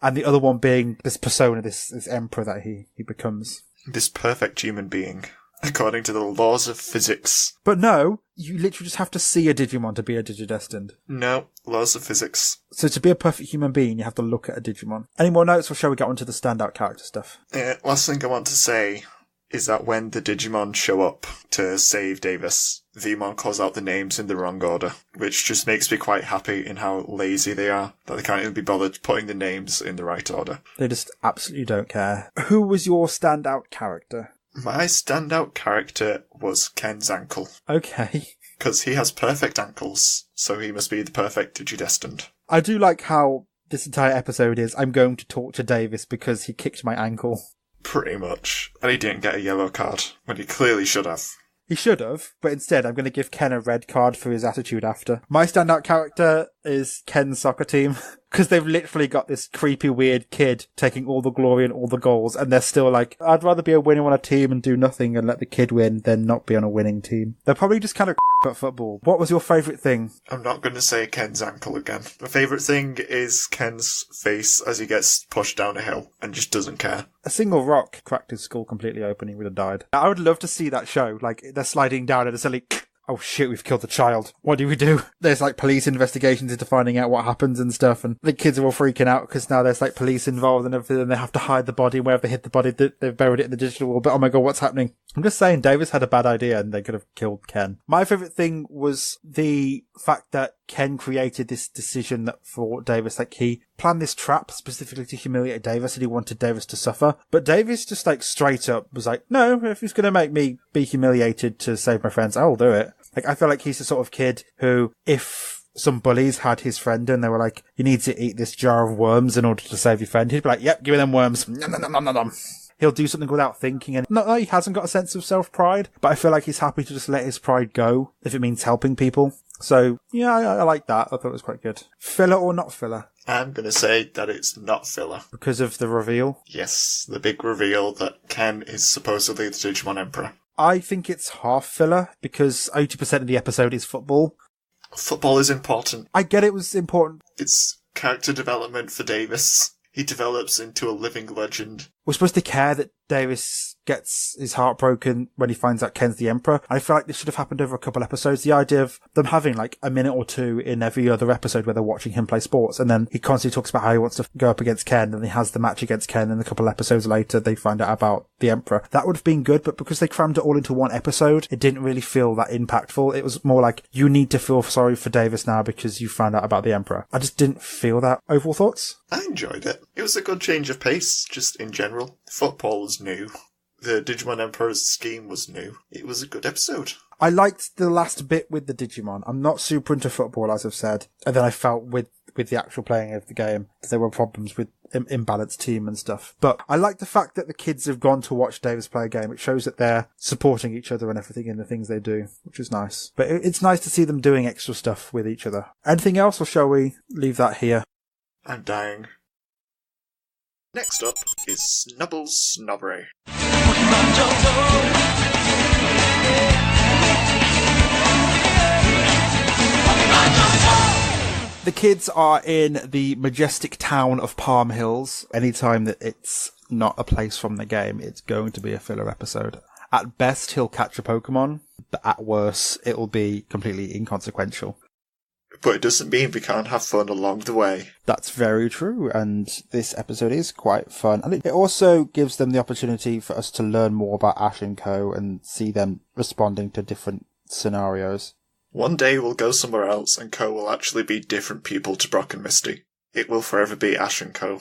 Speaker 1: and the other one being this persona, this Emperor that he becomes.
Speaker 2: This perfect human being, according to the laws of physics.
Speaker 1: But no, you literally just have to see a Digimon to be a Digidestined.
Speaker 2: No, laws of physics.
Speaker 1: So to be a perfect human being, you have to look at a Digimon. Any more notes, or shall we get on to the standout character stuff?
Speaker 2: Last thing I want to say is that when the Digimon show up to save Davis, Vmon calls out the names in the wrong order, which just makes me quite happy in how lazy they are, that they can't even be bothered putting the names in the right order.
Speaker 1: They just absolutely don't care. Who was your standout character?
Speaker 2: My standout character was Ken's ankle.
Speaker 1: Okay.
Speaker 2: Because he has perfect ankles, so he must be the perfect Digidestined.
Speaker 1: I do like how this entire episode is, I'm going to talk to Davis because he kicked my ankle.
Speaker 2: Pretty much. And he didn't get a yellow card, when he clearly should have.
Speaker 1: He should have, but instead I'm going to give Ken a red card for his attitude after. My standout character is Ken's soccer team, because they've literally got this creepy, weird kid taking all the glory and all the goals, and they're still like, I'd rather be a winner on a team and do nothing and let the kid win than not be on a winning team. They're probably just kind of at football. What was your favourite thing?
Speaker 2: I'm not going to say Ken's ankle again. My favourite thing is Ken's face as he gets pushed down a hill and just doesn't care.
Speaker 1: A single rock cracked his skull completely open, he would have died. I would love to see that show. Like, they're sliding down and it's suddenly, oh shit, we've killed the child. What do we do? There's like police investigations into finding out what happens and stuff, and the kids are all freaking out because now there's like police involved and everything, and they have to hide the body, and where they hid the body, they've buried it in the digital world. But oh my god, what's happening? I'm just saying, Davis had a bad idea and they could have killed Ken. My favourite thing was the fact that Ken created this decision that for Davis, like he planned this trap specifically to humiliate Davis and he wanted Davis to suffer. But Davis just like straight up was like, no, if he's going to make me be humiliated to save my friends, I'll do it. Like, I feel like he's the sort of kid who, if some bullies had his friend and they were like, you need to eat this jar of worms in order to save your friend, he'd be like, yep, give me them worms. Nom, nom, nom, nom, nom. He'll do something without thinking, and not that he hasn't got a sense of self-pride, but I feel like he's happy to just let his pride go if it means helping people. So, yeah, I like that. I thought it was quite good. Filler or not filler?
Speaker 2: I'm going to say that it's not filler.
Speaker 1: Because of the reveal?
Speaker 2: Yes, the big reveal that Ken is supposedly the Digimon Emperor.
Speaker 1: I think it's half filler, because 80% of the episode is football.
Speaker 2: Football is important.
Speaker 1: I get it was important.
Speaker 2: It's character development for Davis. He develops into a living legend.
Speaker 1: We're supposed to care that Davis gets his heart broken when he finds out Ken's the Emperor. I feel like this should have happened over a couple episodes. The idea of them having like a minute or two in every other episode where they're watching him play sports, and then he constantly talks about how he wants to go up against Ken, and he has the match against Ken, and a couple episodes later they find out about the Emperor. That would have been good, but because they crammed it all into one episode, it didn't really feel that impactful. It was more like, you need to feel sorry for Davis now because you found out about the Emperor. I just didn't feel that. Overall thoughts?
Speaker 2: I enjoyed it. It was a good change of pace, just in general. Football was new. The Digimon Emperor's scheme was new. It was a good episode.
Speaker 1: I liked the last bit with the Digimon. I'm not super into football, as I've said. And then I felt with the actual playing of the game, there were problems with imbalanced team and stuff. But I like the fact that the kids have gone to watch Davis play a game. It shows that they're supporting each other and everything in the things they do, which is nice. But it's nice to see them doing extra stuff with each other. Anything else, or shall we leave that here?
Speaker 2: I'm dying. Next up is Snubble's Snobbery.
Speaker 1: The kids are in the majestic town of Palm Hills. Anytime that it's not a place from the game, it's going to be a filler episode. At best, he'll catch a Pokemon, but at worst, it'll be completely inconsequential.
Speaker 2: But it doesn't mean we can't have fun along the way.
Speaker 1: That's very true, and this episode is quite fun. And it also gives them the opportunity for us to learn more about Ash and Co. and see them responding to different scenarios.
Speaker 2: One day we'll go somewhere else and Co will actually be different people to Brock and Misty. It will forever be Ash and Co.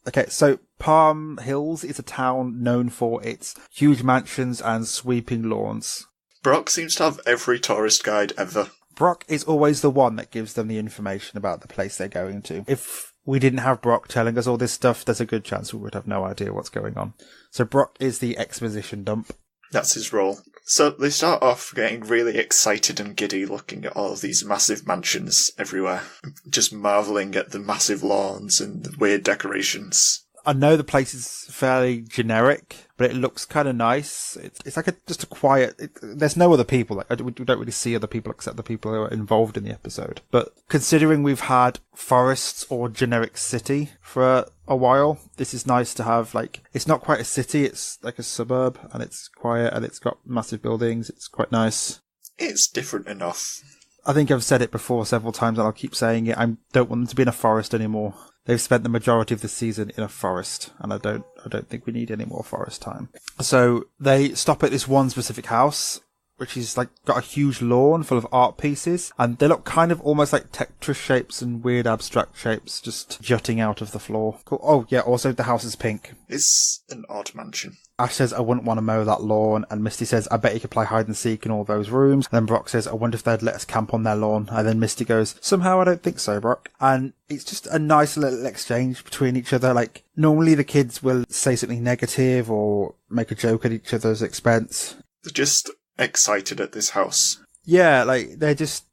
Speaker 1: Okay, so Palm Hills is a town known for its huge mansions and sweeping lawns.
Speaker 2: Brock seems to have every tourist guide ever.
Speaker 1: Brock is always the one that gives them the information about the place they're going to. If we didn't have Brock telling us all this stuff, there's a good chance we would have no idea what's going on. So Brock is the exposition dump.
Speaker 2: That's his role. So they start off getting really excited and giddy looking at all of these massive mansions everywhere. Just marvelling at the massive lawns and the weird decorations.
Speaker 1: I know the place is fairly generic, but it looks kind of nice. It's like just a quiet... there's no other people. We don't really see other people except the people who are involved in the episode. But considering we've had forests or generic city for a while, this is nice to have. Like, it's not quite a city, it's like a suburb, and it's quiet, and it's got massive buildings. It's quite nice.
Speaker 2: It's different enough.
Speaker 1: I think I've said it before several times, and I'll keep saying it. I don't want them to be in a forest anymore. They've spent the majority of the season in a forest, and I don't think we need any more forest time. So they stop at this one specific house, which is like got a huge lawn full of art pieces, and they look kind of almost like Tetris shapes and weird abstract shapes just jutting out of the floor. Cool. Oh yeah, also the house is pink.
Speaker 2: It's an odd mansion.
Speaker 1: Ash says, I wouldn't want to mow that lawn, and Misty says, I bet you could play hide and seek in all those rooms. And then Brock says, I wonder if they'd let us camp on their lawn. And then Misty goes, somehow I don't think so, Brock. And it's just a nice little exchange between each other. Like, normally the kids will say something negative or make a joke at each other's expense.
Speaker 2: They're just excited at this house.
Speaker 1: Yeah, like, they're just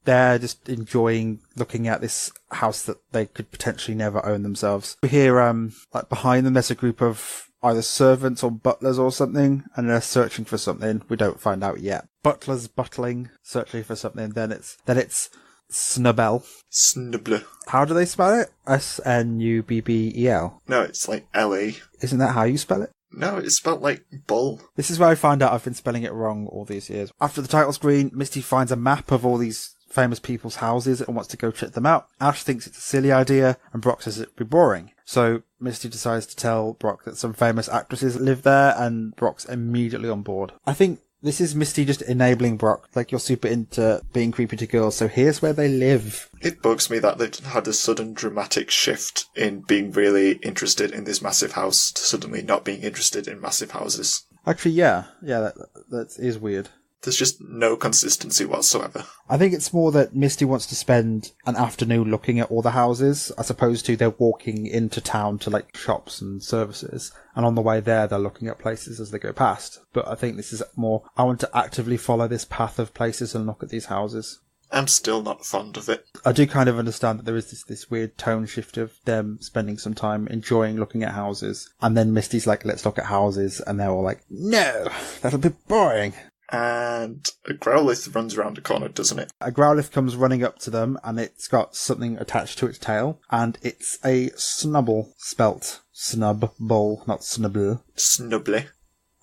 Speaker 1: enjoying looking at this house that they could potentially never own themselves. We hear, like, behind them there's a group of either servants or butlers or something, and they're searching for something. We don't find out yet. Butlers butling, searching for something. Then it's Snubbel.
Speaker 2: Snubble.
Speaker 1: How do they spell it? Snubbel.
Speaker 2: No, it's like L-E.
Speaker 1: Isn't that how you spell it?
Speaker 2: No, it's spelled like bull.
Speaker 1: This is where I find out I've been spelling it wrong all these years. After the title screen, Misty finds a map of all these famous people's houses and wants to go check them out. Ash thinks it's a silly idea, and Brock says it'd be boring. So Misty decides to tell Brock that some famous actresses live there, and Brock's immediately on board. I think this is Misty just enabling Brock. Like, you're super into being creepy to girls, so here's where they live.
Speaker 2: It bugs me that they've had a sudden dramatic shift in being really interested in this massive house to suddenly not being interested in massive houses.
Speaker 1: Actually, yeah, that is weird.
Speaker 2: There's just no consistency whatsoever.
Speaker 1: I think it's more that Misty wants to spend an afternoon looking at all the houses, as opposed to they're walking into town to, like, shops and services, and on the way there they're looking at places as they go past. But I think this is more, I want to actively follow this path of places and look at these houses.
Speaker 2: I'm still not fond of it.
Speaker 1: I do kind of understand that there is this weird tone shift of them spending some time enjoying looking at houses, and then Misty's like, let's look at houses, and they're all like, no, that'll be boring.
Speaker 2: And a Growlithe runs around the corner, doesn't it?
Speaker 1: A Growlithe comes running up to them, and it's got something attached to its tail, and it's a Snubble, spelt Snubble, not Snubble.
Speaker 2: Snubbly.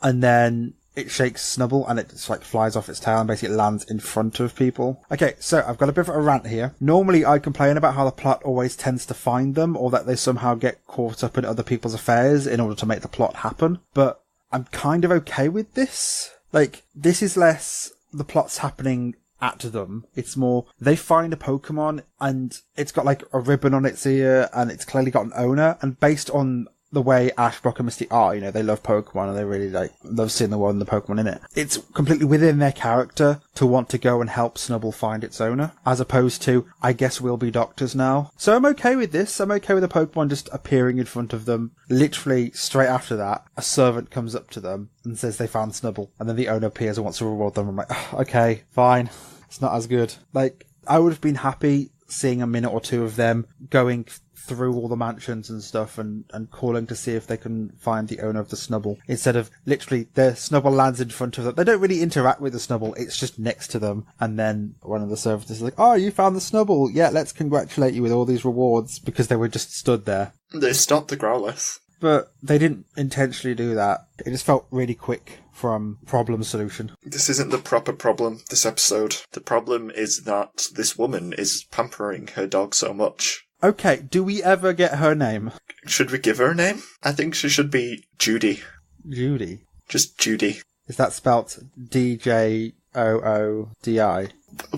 Speaker 1: and then it shakes Snubble and it just like flies off its tail and basically lands in front of people. Okay, so I've got a bit of a rant here. Normally I complain about how the plot always tends to find them, or that they somehow get caught up in other people's affairs in order to make the plot happen, but I'm kind of okay with this. Like, this is less the plot's happening at them. It's more, they find a Pokemon and it's got like a ribbon on its ear and it's clearly got an owner, and based on the way Ash, Brock and Misty are, you know, they love Pokemon and they really like love seeing the world and the Pokemon in it. It's completely within their character to want to go and help Snubble find its owner, as opposed to, I guess we'll be doctors now. So I'm okay with this. I'm okay with the Pokemon just appearing in front of them. Literally straight after that, a servant comes up to them and says they found Snubble, and then the owner appears and wants to reward them. I'm like, oh, okay, fine. It's not as good. Like, I would have been happy seeing a minute or two of them going through all the mansions and stuff and calling to see if they can find the owner of the Snubble, instead of literally the Snubble lands in front of them. They don't really interact with the Snubble, it's just next to them, and then one of the servants is like, oh, you found the Snubble, yeah, let's congratulate you with all these rewards, because they were just stood there.
Speaker 2: They stopped the Growlithe.
Speaker 1: But they didn't intentionally do that. It just felt really quick from problem solution.
Speaker 2: This isn't the proper problem, this episode. The problem is that this woman is pampering her dog so much.
Speaker 1: Okay, do we ever get her name?
Speaker 2: Should we give her a name? I think she should be Djoodi.
Speaker 1: Djoodi?
Speaker 2: Just Djoodi.
Speaker 1: Is that spelt D-J-O-O-D-I?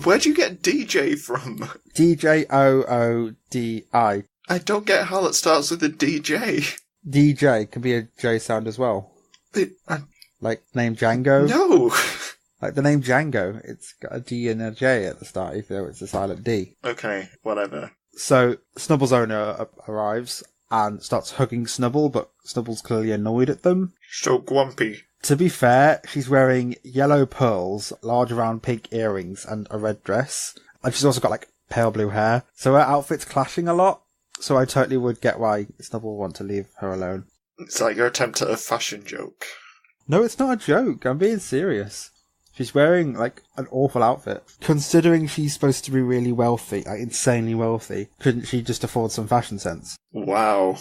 Speaker 2: Where'd you get DJ from?
Speaker 1: D-J-O-O-D-I.
Speaker 2: I don't get how that starts with a DJ.
Speaker 1: DJ can be a J sound as well. Like name Django?
Speaker 2: No!
Speaker 1: Like the name Django, it's got a D and a J at the start, even though it's a silent D.
Speaker 2: Okay, whatever.
Speaker 1: So Snubble's owner arrives and starts hugging Snubble, but Snubble's clearly annoyed at them.
Speaker 2: So grumpy.
Speaker 1: To be fair, she's wearing yellow pearls, large round pink earrings, and a red dress. And she's also got like pale blue hair. So her outfit's clashing a lot. So I totally would get why Snubble would want to leave her alone.
Speaker 2: It's like your attempt at a fashion joke.
Speaker 1: No, it's not a joke. I'm being serious. She's wearing, like, an awful outfit. Considering she's supposed to be really wealthy, like, insanely wealthy, couldn't she just afford some fashion sense?
Speaker 2: Wow.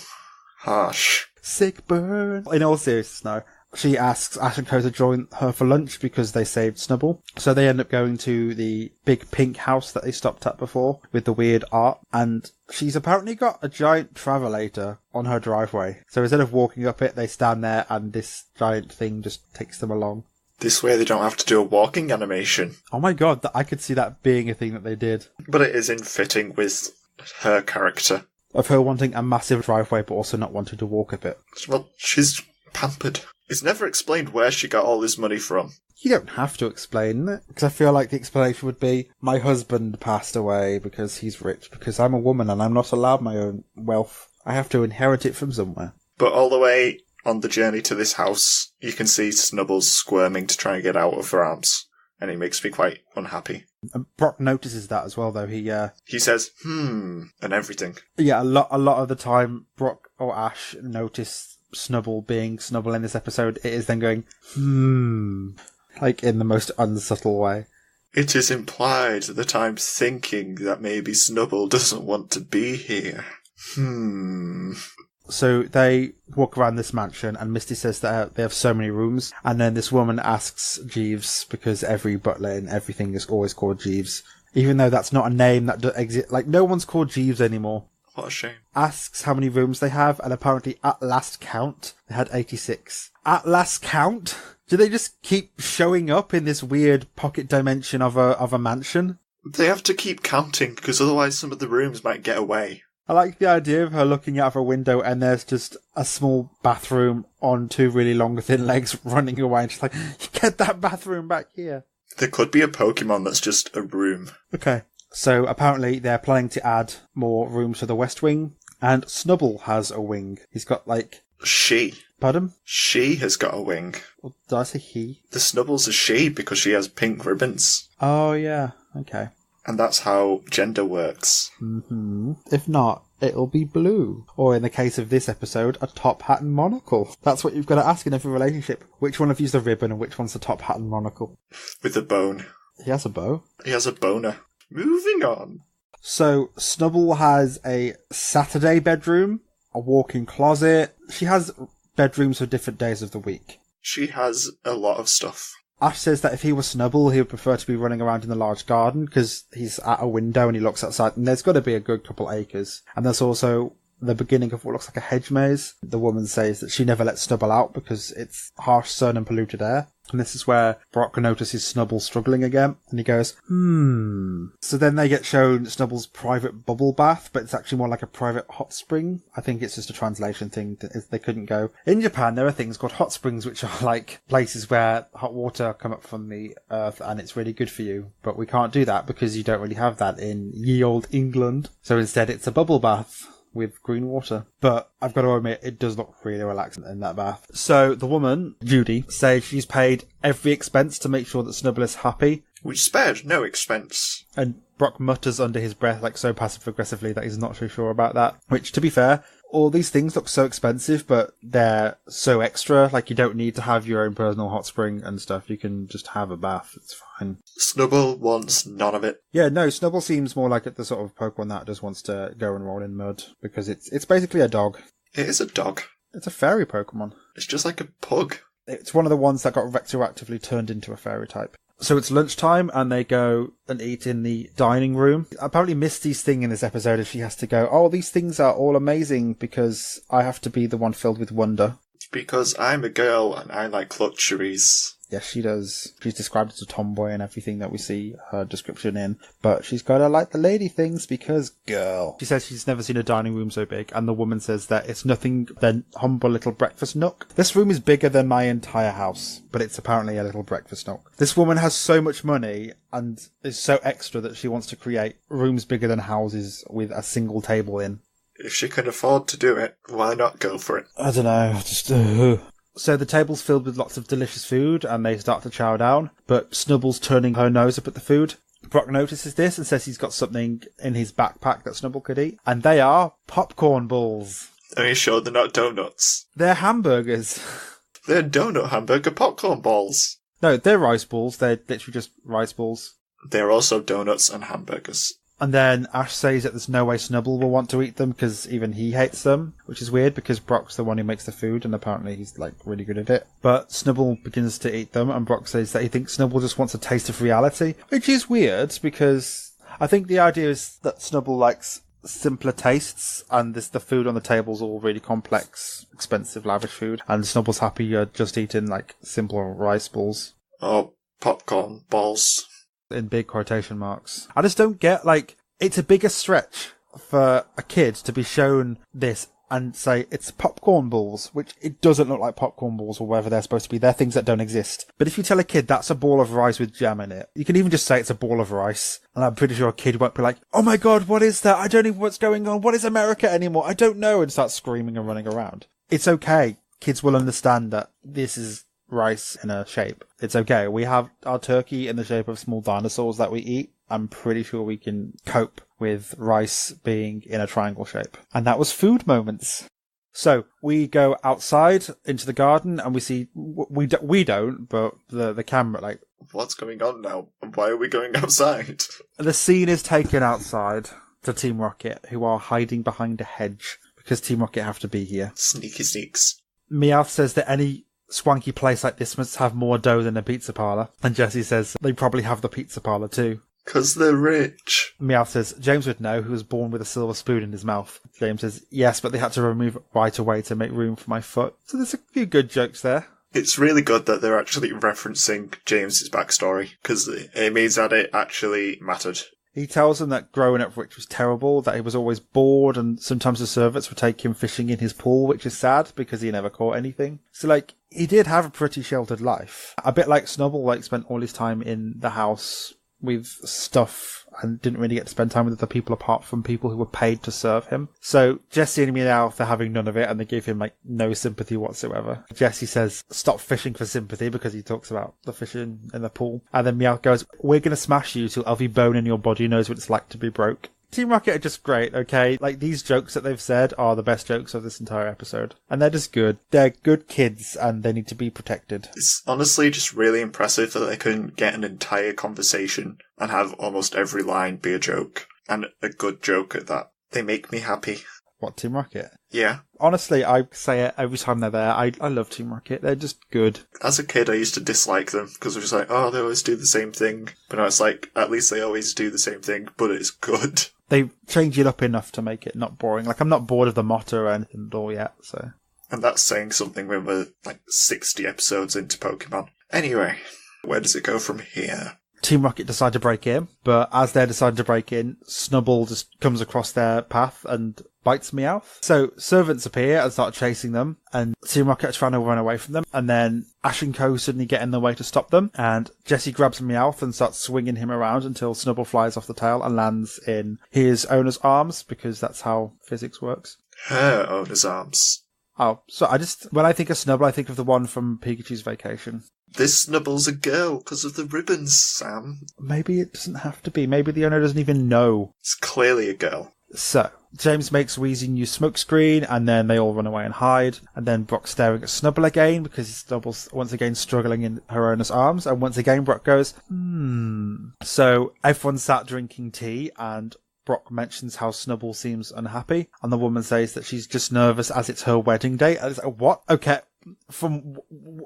Speaker 2: Harsh.
Speaker 1: Sick burn. In all seriousness, no. She asks Ash and Co to join her for lunch because they saved Snubble. So they end up going to the big pink house that they stopped at before with the weird art. And she's apparently got a giant travelator on her driveway. So instead of walking up it, they stand there and this giant thing just takes them along.
Speaker 2: This way they don't have to do a walking animation.
Speaker 1: Oh my god, I could see that being a thing that they did.
Speaker 2: But it is in fitting with her character.
Speaker 1: Of her wanting a massive driveway but also not wanting to walk up it.
Speaker 2: Well, she's pampered. It's never explained where she got all this money from.
Speaker 1: You don't have to explain it, because I feel like the explanation would be, my husband passed away because he's rich, because I'm a woman and I'm not allowed my own wealth. I have to inherit it from somewhere.
Speaker 2: But all the way on the journey to this house, you can see Snubbles squirming to try and get out of her arms, and it makes me quite unhappy.
Speaker 1: And Brock notices that as well, though. He
Speaker 2: says, and everything.
Speaker 1: Yeah, a lot of the time, Brock or Ash notice Snubble being Snubble in this episode. It is then going, like in the most unsubtle way.
Speaker 2: It is implied that I'm thinking that maybe Snubble doesn't want to be here.
Speaker 1: So they walk around this mansion and Misty says that they have so many rooms, and then this woman asks Jeeves, because every butler in everything is always called Jeeves, even though that's not a name that exists. Like, no one's called Jeeves anymore.
Speaker 2: What a shame.
Speaker 1: Asks how many rooms they have, and apparently at last count they had 86. At last count? Do they just keep showing up in this weird pocket dimension of a mansion?
Speaker 2: They have to keep counting, because otherwise some of the rooms might get away.
Speaker 1: I like the idea of her looking out of her window and there's just a small bathroom on two really long thin legs running away, and she's like, get that bathroom back here.
Speaker 2: There could be a Pokemon that's just a room.
Speaker 1: Okay. So apparently they're planning to add more rooms to the West Wing, and Snubble has a wing. He's got like...
Speaker 2: She.
Speaker 1: Pardon?
Speaker 2: She has got a wing.
Speaker 1: Well, did I say he?
Speaker 2: The Snubble's a she because she has pink ribbons.
Speaker 1: Oh, yeah. Okay.
Speaker 2: And that's how gender works.
Speaker 1: If not, it'll be blue. Or in the case of this episode, a top hat and monocle. That's what you've got to ask in every relationship. Which one of you's the ribbon and which one's the top hat and monocle?
Speaker 2: With a bone.
Speaker 1: He has a bow.
Speaker 2: He has a boner. Moving on.
Speaker 1: So, Snubble has a Saturday bedroom, a walk-in closet. She has bedrooms for different days of the week.
Speaker 2: She has a lot of stuff.
Speaker 1: Ash says that if he was Snubble, he would prefer to be running around in the large garden because he's at a window and he looks outside and there's got to be a good couple acres. And there's also the beginning of what looks like a hedge maze. The woman says that she never lets Snubble out because it's harsh sun and polluted air. And this is where Brock notices Snubble struggling again. And he goes, So then they get shown Snubble's private bubble bath, but it's actually more like a private hot spring. I think it's just a translation thing. They couldn't go. In Japan, there are things called hot springs, which are like places where hot water come up from the earth and it's really good for you. But we can't do that because you don't really have that in ye old England. So instead, it's a bubble bath with green water. But I've got to admit, it does look really relaxing in that bath. So the woman, Djoodi, says she's paid every expense to make sure that Snubble is happy.
Speaker 2: We spared no expense.
Speaker 1: And Brock mutters under his breath, like so passive-aggressively that he's not so sure about that. Which, to be fair, all these things look so expensive, but they're so extra. Like, you don't need to have your own personal hot spring and stuff. You can just have a bath. It's fine.
Speaker 2: Snubble wants none of it.
Speaker 1: Yeah, no, Snubble seems more like the sort of Pokemon that just wants to go and roll in mud, because it's basically a dog.
Speaker 2: It is a dog.
Speaker 1: It's a fairy Pokemon.
Speaker 2: It's just like a pug.
Speaker 1: It's one of the ones that got retroactively turned into a fairy type. So it's lunchtime and they go and eat in the dining room. Apparently Misty's thing in this episode is she has to go, oh, these things are all amazing because I have to be the one filled with wonder.
Speaker 2: Because I'm a girl and I like luxuries.
Speaker 1: Yes, she does. She's described as a tomboy and everything that we see her description in. But she's got to like the lady things because girl. She says she's never seen a dining room so big. And the woman says that it's nothing than humble little breakfast nook. This room is bigger than my entire house. But it's apparently a little breakfast nook. This woman has so much money and is so extra that she wants to create rooms bigger than houses with a single table in.
Speaker 2: If she can afford to do it, why not go for it?
Speaker 1: I don't know. So the table's filled with lots of delicious food and they start to chow down, but Snubble's turning her nose up at the food. Brock notices this and says he's got something in his backpack that Snubble could eat, and they are popcorn balls.
Speaker 2: Are you sure they're not donuts?
Speaker 1: They're hamburgers.
Speaker 2: They're donut hamburger popcorn balls.
Speaker 1: No, they're rice balls. They're literally just rice balls.
Speaker 2: They're also donuts and hamburgers.
Speaker 1: And then Ash says that there's no way Snubble will want to eat them because even he hates them, which is weird because Brock's the one who makes the food and apparently he's like really good at it. But Snubble begins to eat them and Brock says that he thinks Snubble just wants a taste of reality, which is weird because I think the idea is that Snubble likes simpler tastes and the food on the table's all really complex, expensive, lavish food, and Snubble's happy you're just eating like simple rice balls.
Speaker 2: Oh, popcorn balls.
Speaker 1: In big quotation marks. I just don't get, like, it's a bigger stretch for a kid to be shown this and say it's popcorn balls, which it doesn't look like popcorn balls or whatever they're supposed to be. They're things that don't exist. But if you tell a kid that's a ball of rice with jam in it, you can even just say it's a ball of rice. And I'm pretty sure a kid won't be like, oh my god, what is that? I don't even know what's going on. What is America anymore? I don't know, and start screaming and running around. It's okay. Kids will understand that this is rice in a shape. It's okay. We have our turkey in the shape of small dinosaurs that we eat. I'm pretty sure we can cope with rice being in a triangle shape. And that was food moments. So we go outside into the garden and we see, we don't, but the camera, like,
Speaker 2: what's going on now? Why are we going outside?
Speaker 1: The scene is taken outside to Team Rocket, who are hiding behind a hedge because Team Rocket have to be here.
Speaker 2: Sneaky sneaks.
Speaker 1: Meowth says that any swanky place like this must have more dough than a pizza parlour. And Jessie says they probably have the pizza parlour too.
Speaker 2: 'Cause they're rich.
Speaker 1: Meowth says James would know, who was born with a silver spoon in his mouth. James says, yes, but they had to remove it right away to make room for my foot. So there's a few good jokes there.
Speaker 2: It's really good that they're actually referencing James's backstory, because it means that it actually mattered.
Speaker 1: He tells them that growing up rich was terrible, that he was always bored, and sometimes the servants would take him fishing in his pool, which is sad because he never caught anything. So, like, he did have a pretty sheltered life. A bit like Snubble, like, spent all his time in the house with stuff and didn't really get to spend time with other people apart from people who were paid to serve him. So Jessie and Meowth are having none of it and they give him like no sympathy whatsoever. Jessie says stop fishing for sympathy because he talks about the fishing in the pool. And then Meowth goes, we're going to smash you till every bone in your body knows what it's like to be broke. Team Rocket are just great, okay? Like, these jokes that they've said are the best jokes of this entire episode. And they're just good. They're good kids, and they need to be protected.
Speaker 2: It's honestly just really impressive that they can get an entire conversation and have almost every line be a joke. And a good joke at that. They make me happy.
Speaker 1: What, Team Rocket?
Speaker 2: Yeah.
Speaker 1: Honestly, I say it every time they're there. I love Team Rocket. They're just good.
Speaker 2: As a kid, I used to dislike them because I was just like, oh, they always do the same thing. But now it's like, at least they always do the same thing, but it's good.
Speaker 1: They change it up enough to make it not boring. Like, I'm not bored of the motto or anything at all yet, so.
Speaker 2: And that's saying something when we're 60 episodes into Pokemon. Anyway, where does it go from here?
Speaker 1: Team Rocket decide to break in, but as they're deciding to break in, Snubbull just comes across their path and bites Meowth. So servants appear and start chasing them, and Team Rocket's trying to run away from them, and then Ash and Co suddenly get in the way to stop them, and Jessie grabs Meowth and starts swinging him around until Snubbull flies off the tail and lands in his owner's arms, because that's how physics works.
Speaker 2: Her owner's arms.
Speaker 1: Oh, so when I think of Snubbull, I think of the one from Pikachu's Vacation.
Speaker 2: This Snubble's a girl because of the ribbons, Sam.
Speaker 1: Maybe it doesn't have to be. Maybe the owner doesn't even know.
Speaker 2: It's clearly a girl.
Speaker 1: So, James makes Weezy use smokescreen, and then they all run away and hide. And then Brock's staring at Snubbull again, because Snubble's once again struggling in her owner's arms. And once again, Brock goes, So, everyone sat drinking tea, and Brock mentions how Snubbull seems unhappy. And the woman says that she's just nervous as it's her wedding day. And it's like, what?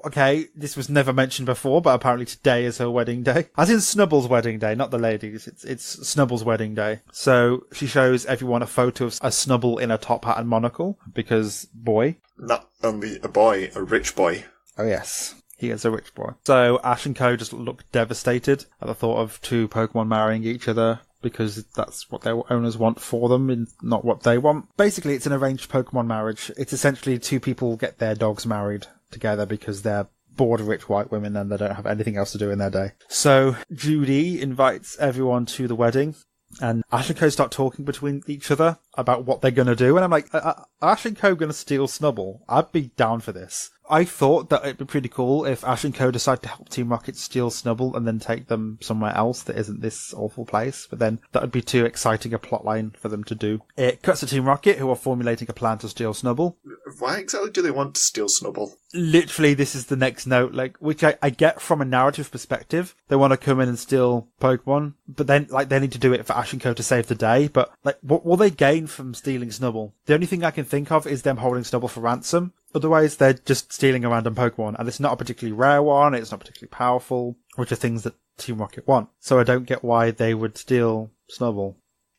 Speaker 1: Okay, this was never mentioned before, but apparently today is her wedding day. As in Snubble's wedding day, not the ladies. It's Snubble's wedding day. So she shows everyone a photo of a Snubbull in a top hat and monocle, because boy.
Speaker 2: Not only a boy, a rich boy.
Speaker 1: Oh yes, he is a rich boy. So Ash and Co just look devastated at the thought of two Pokemon marrying each other, because that's what their owners want for them and not what they want. Basically, it's an arranged Pokemon marriage. It's essentially two people get their dogs married together because they're bored rich white women and they don't have anything else to do in their day. So Djoodi invites everyone to the wedding, and Ash and Co start talking between each other about what they're going to do. And I'm like, Ash and Co going to steal Snubbull? I'd be down for this. I thought that it'd be pretty cool if Ash and Co decide to help Team Rocket steal Snubbull and then take them somewhere else that isn't this awful place. But then that would be too exciting a plotline for them to do. It cuts to Team Rocket, who are formulating a plan to steal Snubbull.
Speaker 2: Why exactly do they want to steal Snubbull?
Speaker 1: Literally, this is the next note, which I get from a narrative perspective. They want to come in and steal Pokemon, but then, they need to do it for Ash and Co to save the day. But, what will they gain from stealing Snubbull? The only thing I can think of is them holding Snubbull for ransom. Otherwise, they're just stealing a random Pokemon, and it's not a particularly rare one, it's not particularly powerful, which are things that Team Rocket want. So I don't get why they would steal Snubbull.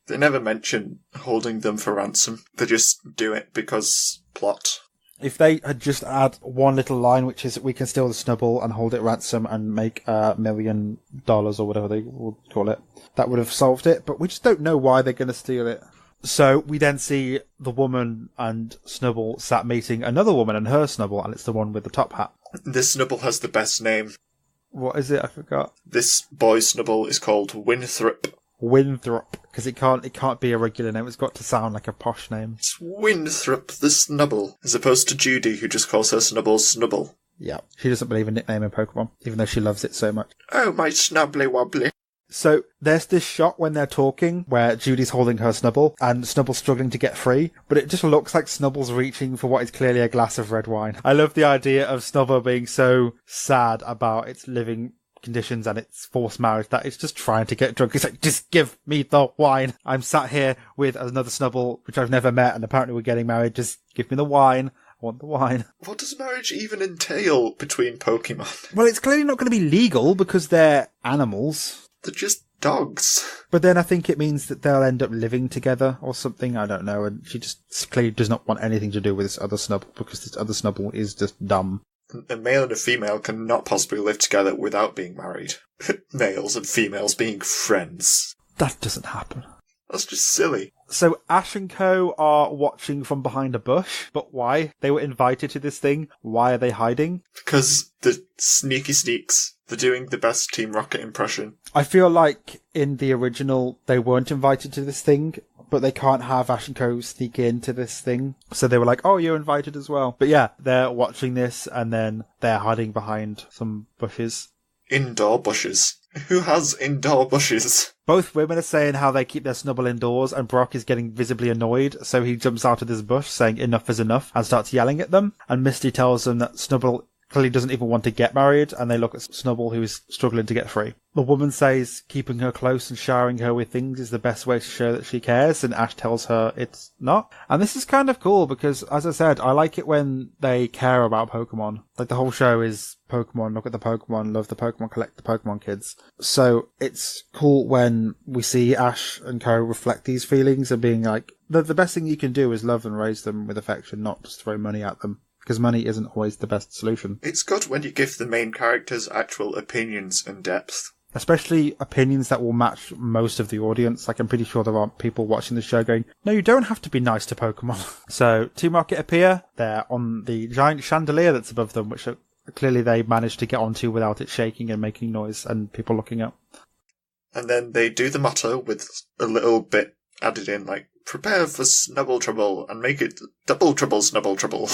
Speaker 2: They never mention holding them for ransom. They just do it because plot.
Speaker 1: If they had just add one little line, which is, we can steal the Snubbull and hold it ransom and make $1 million or whatever they would call it, that would have solved it, but we just don't know why they're going to steal it. So we then see the woman and Snubbull sat meeting another woman and her Snubbull, and it's the one with the top hat.
Speaker 2: This Snubbull has the best name.
Speaker 1: What is it? I forgot.
Speaker 2: This boy Snubbull is called Winthrop.
Speaker 1: Winthrop, because it can't be a regular name. It's got to sound like a posh name.
Speaker 2: It's Winthrop the Snubbull, as opposed to Djoodi, who just calls her Snubbull Snubbull.
Speaker 1: Yeah, she doesn't believe in nicknaming Pokemon, even though she loves it so much.
Speaker 2: Oh, my Snubbly Wobbly.
Speaker 1: So there's this shot when they're talking where Judy's holding her Snubbull and Snubble's struggling to get free, but it just looks like Snubble's reaching for what is clearly a glass of red wine. I love the idea of Snubbull being so sad about its living conditions and its forced marriage that it's just trying to get drunk. It's like, just give me the wine. I'm sat here with another Snubbull, which I've never met, and apparently we're getting married. Just give me the wine. I want the wine.
Speaker 2: What does marriage even entail between Pokemon?
Speaker 1: Well, it's clearly not going to be legal because they're animals.
Speaker 2: They're just dogs.
Speaker 1: But then I think it means that they'll end up living together or something. I don't know. And she just clearly does not want anything to do with this other Snubbull because this other Snubbull is just dumb.
Speaker 2: A male and a female cannot possibly live together without being married. Males and females being friends.
Speaker 1: That doesn't happen.
Speaker 2: That's just silly.
Speaker 1: So Ash and Co are watching from behind a bush, but why? They were invited to this thing. Why are they hiding?
Speaker 2: Because the sneaky sneaks. They're doing the best Team Rocket impression.
Speaker 1: I feel like in the original, they weren't invited to this thing, but they can't have Ash and Co sneak into this thing. So they were like, oh, you're invited as well. But yeah, they're watching this and then they're hiding behind some bushes.
Speaker 2: Indoor bushes. Who has indoor bushes?
Speaker 1: Both women are saying how they keep their Snubbull indoors, and Brock is getting visibly annoyed, so he jumps out of this bush saying enough is enough and starts yelling at them. And Misty tells them that Snubbull clearly doesn't even want to get married, and they look at Snubbull, who is struggling to get free. The woman says keeping her close and showering her with things is the best way to show that she cares, and Ash tells her it's not. And this is kind of cool because, as I said, I like it when they care about Pokemon. Like, the whole show is Pokemon, look at the Pokemon, love the Pokemon, collect the Pokemon kids. So it's cool when we see Ash and Co reflect these feelings and being like, the best thing you can do is love and raise them with affection, not just throw money at them. Because money isn't always the best solution.
Speaker 2: It's good when you give the main characters actual opinions and depth.
Speaker 1: Especially opinions that will match most of the audience. Like, I'm pretty sure there aren't people watching the show going, no, you don't have to be nice to Pokemon. So, Team Rocket appear. They're on the giant chandelier that's above them, which clearly they managed to get onto without it shaking and making noise and people looking up.
Speaker 2: And then they do the motto with a little bit added in, like, prepare for Snubble Trouble and make it double trouble, Snubble Trouble.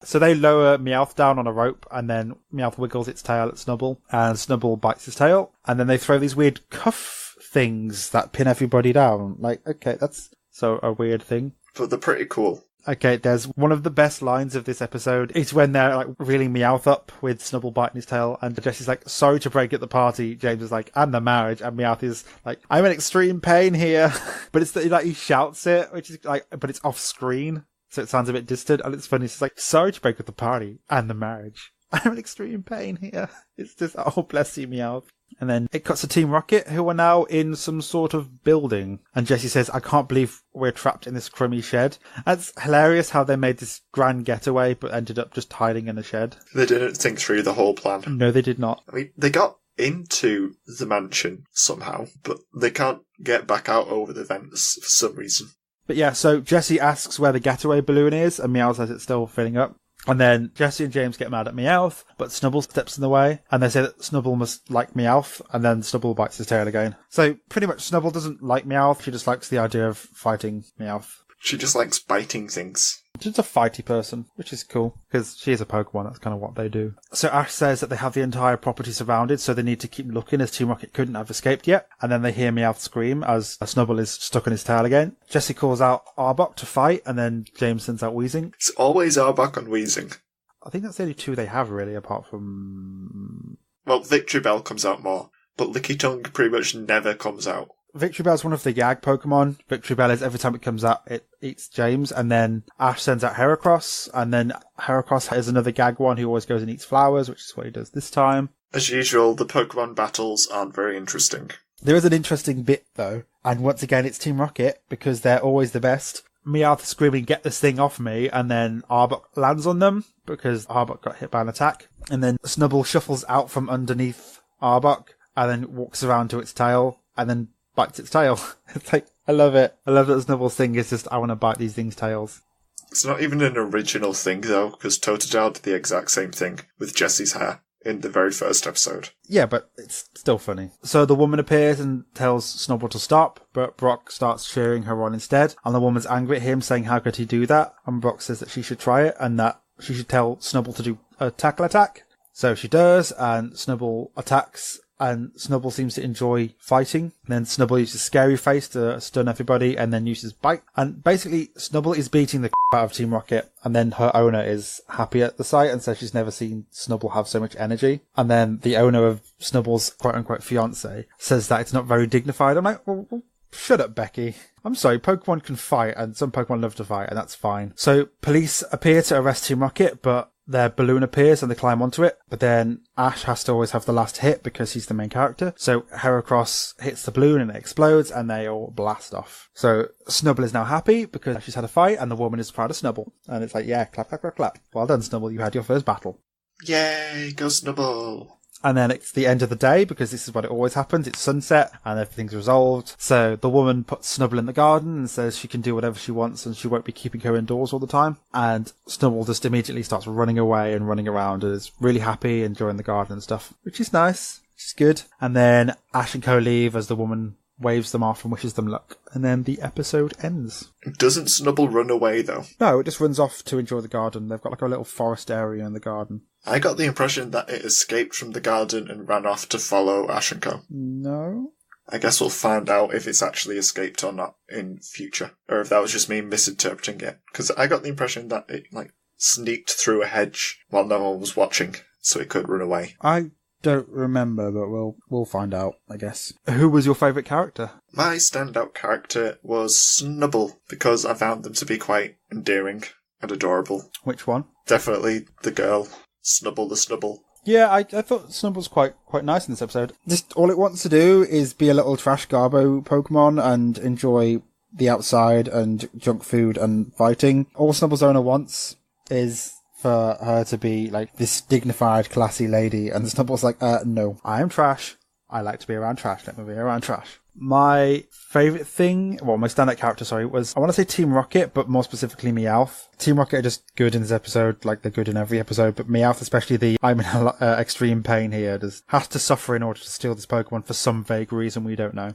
Speaker 1: So they lower Meowth down on a rope, and then Meowth wiggles its tail at Snubbull, and Snubbull bites his tail, and then they throw these weird cuff things that pin everybody down. Like, okay, that's so a weird thing.
Speaker 2: But they're pretty cool.
Speaker 1: Okay, there's one of the best lines of this episode. It's when they're like reeling Meowth up with Snubbull biting his tail, and Jesse's like, sorry to break at the party. James is like, and the marriage, and Meowth is like, I'm in extreme pain here. But it's like he shouts it, which is like, but it's off screen. So it sounds a bit distant, and it's funny. It's like, sorry to break up the party and the marriage. I'm in extreme pain here. It's just, oh, bless you, Meowth. And then it cuts to Team Rocket, who are now in some sort of building. And Jessie says, I can't believe we're trapped in this crummy shed. And it's hilarious how they made this grand getaway, but ended up just hiding in a shed.
Speaker 2: They didn't think through the whole plan.
Speaker 1: No, they did not.
Speaker 2: I mean, they got into the mansion somehow, but they can't get back out over the vents for some reason.
Speaker 1: But yeah, so Jessie asks where the getaway balloon is, and Meow says it's still filling up. And then Jessie and James get mad at Meowth, but Snubbull steps in the way, and they say that Snubbull must like Meowth, and then Snubbull bites his tail again. So pretty much Snubbull doesn't like Meowth, she just likes the idea of fighting Meowth.
Speaker 2: She just likes biting things.
Speaker 1: She's a fighty person, which is cool, because she is a Pokemon, that's kind of what they do. So Ash says that they have the entire property surrounded, so they need to keep looking, as Team Rocket couldn't have escaped yet. And then they hear Meowth scream as Snubbull is stuck on his tail again. Jessie calls out Arbok to fight, and then James sends out Weezing.
Speaker 2: It's always Arbok and Weezing.
Speaker 1: I think that's the only two they have, really, apart from...
Speaker 2: Well, Victory Bell comes out more, but Licky Tongue pretty much never comes out.
Speaker 1: Victory Bell's one of the Yag Pokemon. Victory Bell is every time it comes out, it eats James, and then Ash sends out Heracross, and then Heracross has another Gag one who always goes and eats flowers, which is what he does this time.
Speaker 2: As usual, the Pokemon battles aren't very interesting.
Speaker 1: There is an interesting bit, though, and once again, it's Team Rocket, because they're always the best. Meowth screaming, get this thing off me, and then Arbok lands on them, because Arbok got hit by an attack. And then Snubbull shuffles out from underneath Arbok, and then walks around to its tail, and then bites its tail. It's like, I love it. I love that Snubbull's thing is just, I want to bite these things' tails.
Speaker 2: It's not even an original thing, though, because Totodile did the exact same thing with Jessie's hair in the very first episode.
Speaker 1: Yeah, but it's still funny. So the woman appears and tells Snubbull to stop, but Brock starts cheering her on instead, and the woman's angry at him, saying how could he do that, and Brock says that she should try it, and that she should tell Snubbull to do a tackle attack. So she does, and Snubbull attacks, and Snubbull seems to enjoy fighting. And then Snubbull uses Scary Face to stun everybody, and then uses Bite. And basically, Snubbull is beating the out of Team Rocket, and then her owner is happy at the sight and says she's never seen Snubbull have so much energy. And then the owner of Snubbull's quote-unquote fiancé says that it's not very dignified. I'm like, well, shut up, Becky. I'm sorry, Pokemon can fight, and some Pokemon love to fight, and that's fine. So police appear to arrest Team Rocket, but their balloon appears and they climb onto it, but then Ash has to always have the last hit because he's the main character. So Heracross hits the balloon and it explodes and they all blast off. So Snubbull is now happy because she's had a fight and the woman is proud of Snubbull. And it's like, yeah, clap, clap, clap, clap. Well done, Snubbull, you had your first battle.
Speaker 2: Yay, go Snubbull.
Speaker 1: And then it's the end of the day because this is what it always happens. It's sunset and everything's resolved. So the woman puts Snubbull in the garden and says she can do whatever she wants and she won't be keeping her indoors all the time. And Snubbull just immediately starts running away and running around and is really happy, enjoying the garden and stuff, which is nice, which is good. And then Ash and Co leave as the woman waves them off and wishes them luck. And then the episode ends.
Speaker 2: Doesn't Snubbull run away, though?
Speaker 1: No, it just runs off to enjoy the garden. They've got like a little forest area in the garden.
Speaker 2: I got the impression that it escaped from the garden and ran off to follow Ash and Co.
Speaker 1: No.
Speaker 2: I guess we'll find out if it's actually escaped or not in future. Or if that was just me misinterpreting it. Because I got the impression that it, sneaked through a hedge while no one was watching so he could run away.
Speaker 1: I don't remember, but we'll find out, I guess. Who was your favourite character?
Speaker 2: My standout character was Snubble, because I found them to be quite endearing and adorable.
Speaker 1: Which one?
Speaker 2: Definitely the girl, Snubble the Snubble.
Speaker 1: Yeah, I thought Snubble's quite nice in this episode. Just all it wants to do is be a little trash garbo Pokemon and enjoy the outside and junk food and fighting. All Snubble's owner wants is for her to be like this dignified, classy lady, and Snubble's like, no, I am trash. I like to be around trash. Let me be around trash. My favourite thing, well, my standout character, was, I want to say Team Rocket, but more specifically Meowth. Team Rocket are just good in this episode, like they're good in every episode, but Meowth, especially I'm in extreme pain here, has to suffer in order to steal this Pokemon for some vague reason we don't know.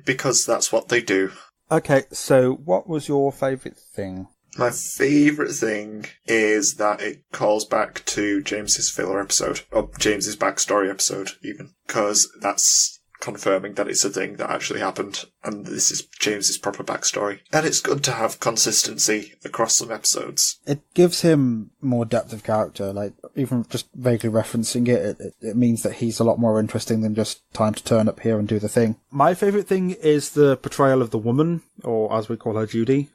Speaker 2: Because that's what they do.
Speaker 1: Okay, so what was your favourite thing?
Speaker 2: My favourite thing is that it calls back to James's filler episode, or James's backstory episode, even, because that's confirming that it's a thing that actually happened, and this is James's proper backstory. And it's good to have consistency across some episodes.
Speaker 1: It gives him more depth of character, like, even just vaguely referencing it means that he's a lot more interesting than just time to turn up here and do the thing. My favourite thing is the portrayal of the woman, or as we call her, Djoodi.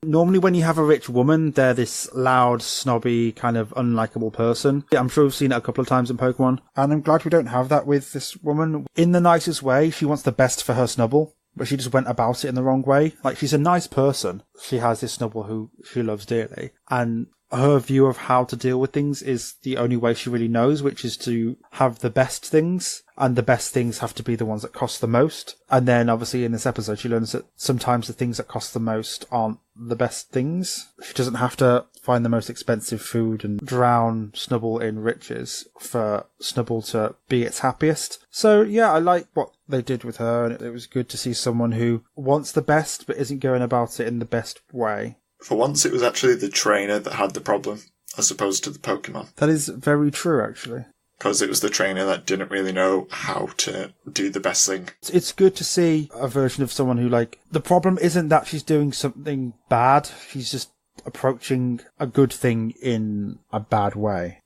Speaker 1: Normally when you have a rich woman, they're this loud, snobby, kind of unlikable person. I'm sure we've seen it a couple of times in Pokemon, and I'm glad we don't have that with this woman. In the nicest way, she wants the best for her Snubble, but she just went about it in the wrong way. Like, she's a nice person. She has this Snubble who she loves dearly, and her view of how to deal with things is the only way she really knows, which is to have the best things, and the best things have to be the ones that cost the most. And then obviously in this episode she learns that sometimes the things that cost the most aren't the best things. She doesn't have to find the most expensive food and drown Snubble in riches for Snubble to be its happiest. So yeah, I like what they did with her, and it was good to see someone who wants the best but isn't going about it in the best way.
Speaker 2: For once, it was actually the trainer that had the problem, as opposed to the Pokemon.
Speaker 1: That is very true, actually.
Speaker 2: Because it was the trainer that didn't really know how to do the best thing.
Speaker 1: It's good to see a version of someone who, like, the problem isn't that she's doing something bad, she's just approaching a good thing in a bad way.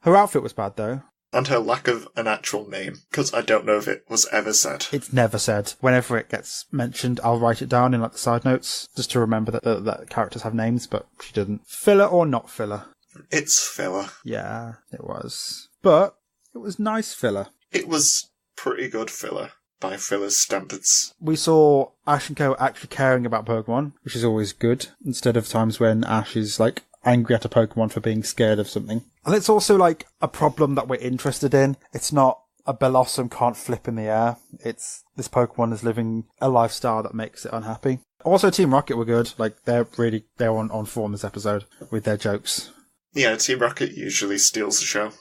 Speaker 1: Her outfit was bad, though.
Speaker 2: And her lack of an actual name, because I don't know if it was ever said.
Speaker 1: It's never said. Whenever it gets mentioned, I'll write it down in like the side notes, just to remember that characters have names, but she didn't. Filler or not filler?
Speaker 2: It's filler.
Speaker 1: Yeah, it was. But it was nice filler.
Speaker 2: It was pretty good filler, by filler's standards.
Speaker 1: We saw Ash and Co actually caring about Pokemon, which is always good, instead of times when Ash is like angry at a Pokemon for being scared of something. And it's also like a problem that we're interested in. It's not a Bellossom can't flip in the air. It's this Pokemon is living a lifestyle that makes it unhappy. Also, Team Rocket were good. Like, they're on form this episode with their jokes.
Speaker 2: Yeah, Team Rocket usually steals the show.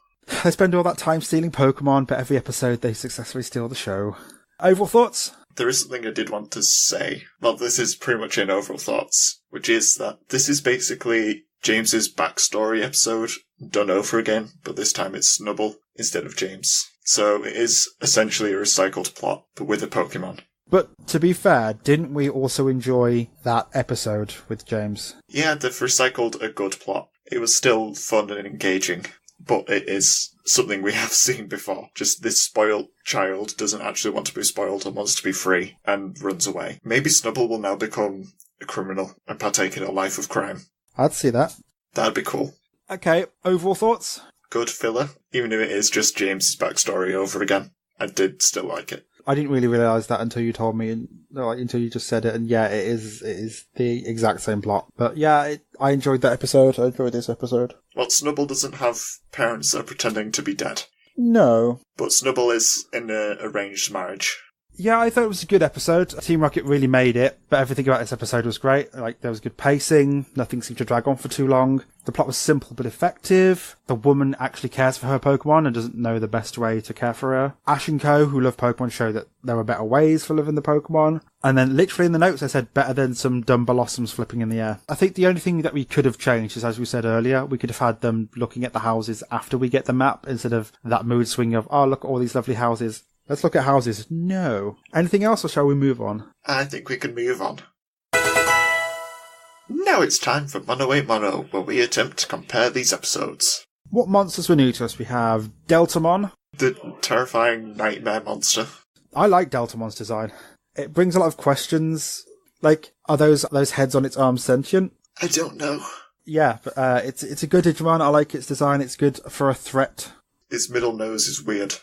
Speaker 1: They spend all that time stealing Pokemon, but every episode they successfully steal the show. Overall thoughts?
Speaker 2: There is something I did want to say. Well, this is pretty much in overall thoughts, which is that this is basically James's backstory episode done over again, but this time it's Snubble instead of James. So it is essentially a recycled plot, but with a Pokemon.
Speaker 1: But to be fair, didn't we also enjoy that episode with James?
Speaker 2: Yeah, they've recycled a good plot. It was still fun and engaging, but it is something we have seen before. Just this spoiled child doesn't actually want to be spoiled and wants to be free and runs away. Maybe Snubble will now become a criminal and partake in a life of crime.
Speaker 1: I'd see that.
Speaker 2: That'd be cool.
Speaker 1: Okay, overall thoughts?
Speaker 2: Good filler, even if it is just James's backstory over again. I did still like it.
Speaker 1: I didn't really realise that until you told me, until you just said it, and yeah, it is the exact same plot. But yeah, I enjoyed that episode. I enjoyed this episode.
Speaker 2: Well, Snubble doesn't have parents that are pretending to be dead.
Speaker 1: No.
Speaker 2: But Snubble is in an arranged marriage.
Speaker 1: Yeah, I thought it was a good episode. Team Rocket really made it, but everything about this episode was great. Like, there was good pacing, nothing seemed to drag on for too long. The plot was simple but effective. The woman actually cares for her Pokemon and doesn't know the best way to care for her. Ash and Co, who love Pokemon, show that there are better ways for loving the Pokemon. And then literally in the notes I said better than some dumb blossoms flipping in the air. I think the only thing that we could have changed is, as we said earlier, we could have had them looking at the houses after we get the map, instead of that mood swing of, oh, look at all these lovely houses. Let's look at houses. No. Anything else, or shall we move on?
Speaker 2: I think we can move on. Now it's time for Mono 8 Mono, where we attempt to compare these episodes.
Speaker 1: What monsters were new to us? We have Deltamon.
Speaker 2: The terrifying nightmare monster.
Speaker 1: I like Deltamon's design. It brings a lot of questions. Like, are those heads on its arms sentient?
Speaker 2: I don't know.
Speaker 1: Yeah, but it's a good Digimon. I like its design. It's good for a threat.
Speaker 2: Its middle nose is weird.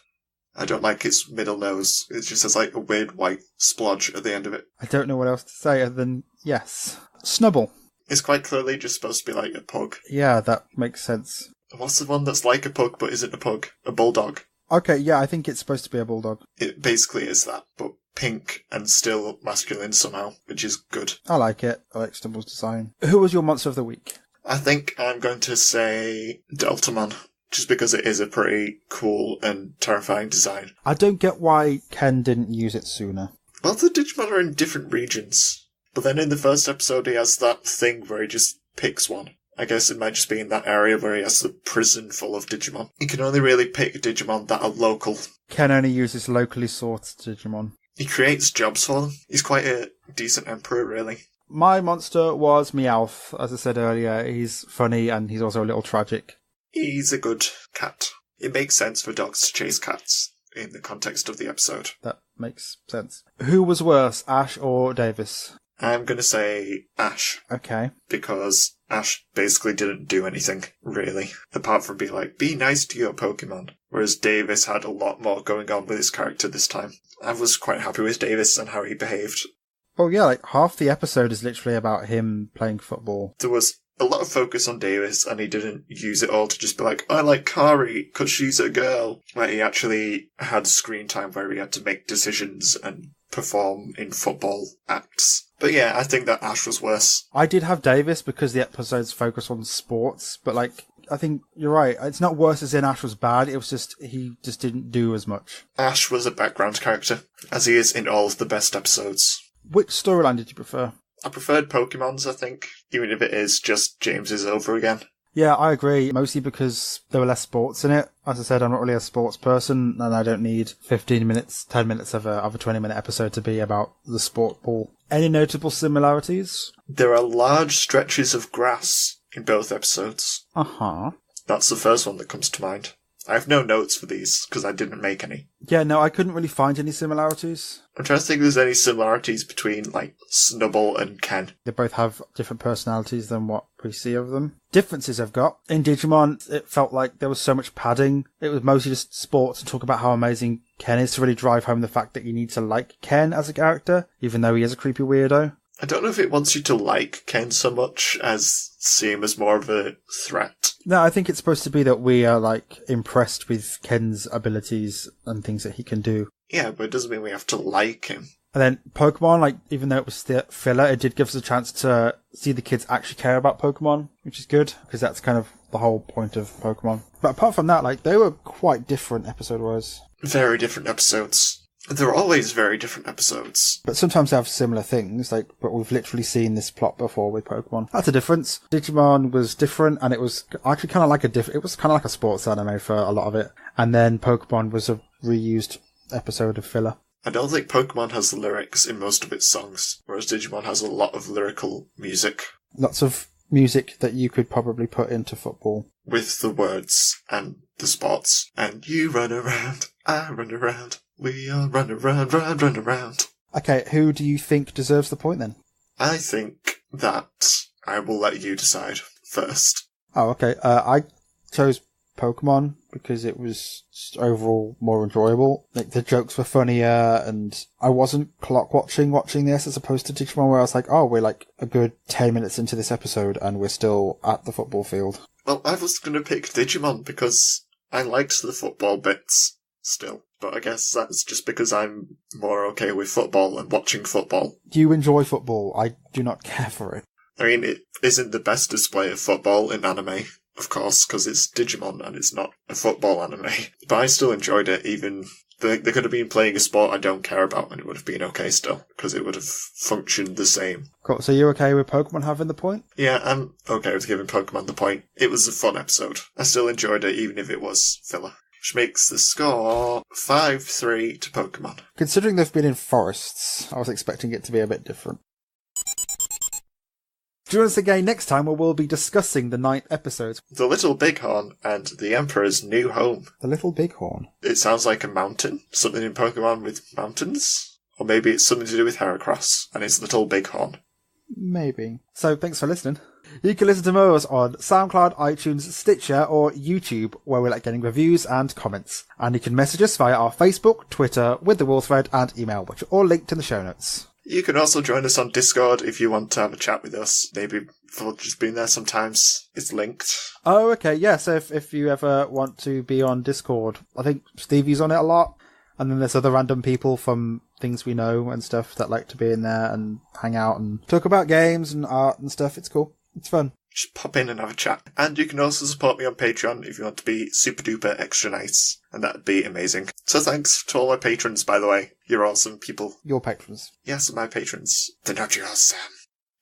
Speaker 2: I don't like its middle nose. It just has like a weird white splodge at the end of it.
Speaker 1: I don't know what else to say other than yes. Snubble.
Speaker 2: It's quite clearly just supposed to be like a pug.
Speaker 1: Yeah, that makes sense.
Speaker 2: What's the one that's like a pug but isn't a pug? A bulldog.
Speaker 1: Okay, yeah, I think it's supposed to be a bulldog.
Speaker 2: It basically is that, but pink and still masculine somehow, which is good.
Speaker 1: I like it. I like Snubble's design. Who was your monster of the week?
Speaker 2: I think I'm going to say Deltamon, just because it is a pretty cool and terrifying design.
Speaker 1: I don't get why Ken didn't use it sooner.
Speaker 2: Well, the Digimon are in different regions, but then in the first episode he has that thing where he just picks one. I guess it might just be in that area where he has the prison full of Digimon. He can only really pick Digimon that are local.
Speaker 1: Ken only uses locally sourced Digimon.
Speaker 2: He creates jobs for them. He's quite a decent emperor, really.
Speaker 1: My monster was Meowth. As I said earlier, he's funny and he's also a little tragic.
Speaker 2: He's a good cat. It makes sense for dogs to chase cats in the context of the episode.
Speaker 1: That makes sense. Who was worse, Ash or Davis?
Speaker 2: I'm going to say Ash.
Speaker 1: Okay.
Speaker 2: Because Ash basically didn't do anything, really, apart from be like, be nice to your Pokemon. Whereas Davis had a lot more going on with his character this time. I was quite happy with Davis and how he behaved.
Speaker 1: Oh yeah, like half the episode is literally about him playing football.
Speaker 2: There was a lot of focus on Davis, and he didn't use it all to just be like, I like Kari, because she's a girl. Like, he actually had screen time where he had to make decisions and perform in football acts. But yeah, I think that Ash was worse.
Speaker 1: I did have Davis because the episodes focus on sports, but like, I think you're right. It's not worse as in Ash was bad, it was just, he just didn't do as much.
Speaker 2: Ash was a background character, as he is in all of the best episodes.
Speaker 1: Which storyline did you prefer?
Speaker 2: I preferred Pokemon's, I think, even if it is just James is over again.
Speaker 1: Yeah, I agree, mostly because there were less sports in it. As I said, I'm not really a sports person, and I don't need 15 minutes, 10 minutes of a 20-minute episode to be about the sport ball. Any notable similarities?
Speaker 2: There are large stretches of grass in both episodes.
Speaker 1: Uh-huh.
Speaker 2: That's the first one that comes to mind. I have no notes for these, because I didn't make any.
Speaker 1: Yeah, no, I couldn't really find any similarities.
Speaker 2: I'm trying to think if there's any similarities between, like, Snubble and Ken.
Speaker 1: They both have different personalities than what we see of them. Differences I've got. In Digimon, it felt like there was so much padding. It was mostly just sports and talk about how amazing Ken is to really drive home the fact that you need to like Ken as a character, even though he is a creepy weirdo.
Speaker 2: I don't know if it wants you to like Ken so much as see him as more of a threat.
Speaker 1: No, I think it's supposed to be that we are, like, impressed with Ken's abilities and things that he can do.
Speaker 2: Yeah, but it doesn't mean we have to like him.
Speaker 1: And then Pokemon, like, even though it was the filler, it did give us a chance to see the kids actually care about Pokemon, which is good, because that's kind of the whole point of Pokemon. But apart from that, like, they were quite different episode-wise.
Speaker 2: Very different episodes. They're always very different episodes.
Speaker 1: But sometimes they have similar things, like, but we've literally seen this plot before with Pokemon. That's a difference. Digimon was different, and it was actually kind of like it was kind of like a sports anime for a lot of it. And then Pokemon was a reused episode of filler.
Speaker 2: I don't think Pokemon has lyrics in most of its songs, whereas Digimon has a lot of lyrical music.
Speaker 1: Lots of music that you could probably put into football.
Speaker 2: With the words and the spots. And you run around, I run around. We all run around, run around.
Speaker 1: Okay, who do you think deserves the point then?
Speaker 2: I think that I will let you decide first.
Speaker 1: Oh, okay. I chose Pokemon because it was just overall more enjoyable. Like, the jokes were funnier, and I wasn't clock watching this as opposed to Digimon, where I was like, oh, we're like a good 10 minutes into this episode and we're still at the football field.
Speaker 2: Well, I was going to pick Digimon because I liked the football bits still. But I guess that's just because I'm more okay with football and watching football.
Speaker 1: Do you enjoy football? I do not care for it.
Speaker 2: I mean, it isn't the best display of football in anime, of course, because it's Digimon and it's not a football anime. But I still enjoyed it, even... They could have been playing a sport I don't care about and it would have been okay still, because it would have functioned the same.
Speaker 1: Cool, so you're okay with Pokemon having the point?
Speaker 2: Yeah, I'm okay with giving Pokemon the point. It was a fun episode. I still enjoyed it, even if it was filler. Which makes the score 5-3 to Pokemon.
Speaker 1: Considering they've been in forests, I was expecting it to be a bit different. Join us again next time where we'll be discussing the 9th episode.
Speaker 2: The Little Bighorn and the Emperor's New Home.
Speaker 1: The Little Bighorn.
Speaker 2: It sounds like a mountain. Something in Pokemon with mountains. Or maybe it's something to do with Heracross, and it's Little Bighorn.
Speaker 1: Maybe. So thanks for listening. You can listen to more of us on SoundCloud, iTunes, Stitcher, or YouTube, where we like getting reviews and comments. And you can message us via our Facebook, Twitter, with the Wall thread, and email, which are all linked in the show notes.
Speaker 2: You can also join us on Discord if you want to have a chat with us. Maybe for just being there sometimes. It's linked.
Speaker 1: Oh, okay, yeah, so if you ever want to be on Discord, I think Stevie's on it a lot, and then there's other random people from things we know and stuff that like to be in there and hang out and talk about games and art and stuff. It's cool. It's fun.
Speaker 2: Just pop in and have a chat. And you can also support me on Patreon if you want to be super duper extra nice. And that'd be amazing. So thanks to all my patrons, by the way. You're awesome people.
Speaker 1: Your patrons.
Speaker 2: Yes, my patrons. They're not yours, Sam.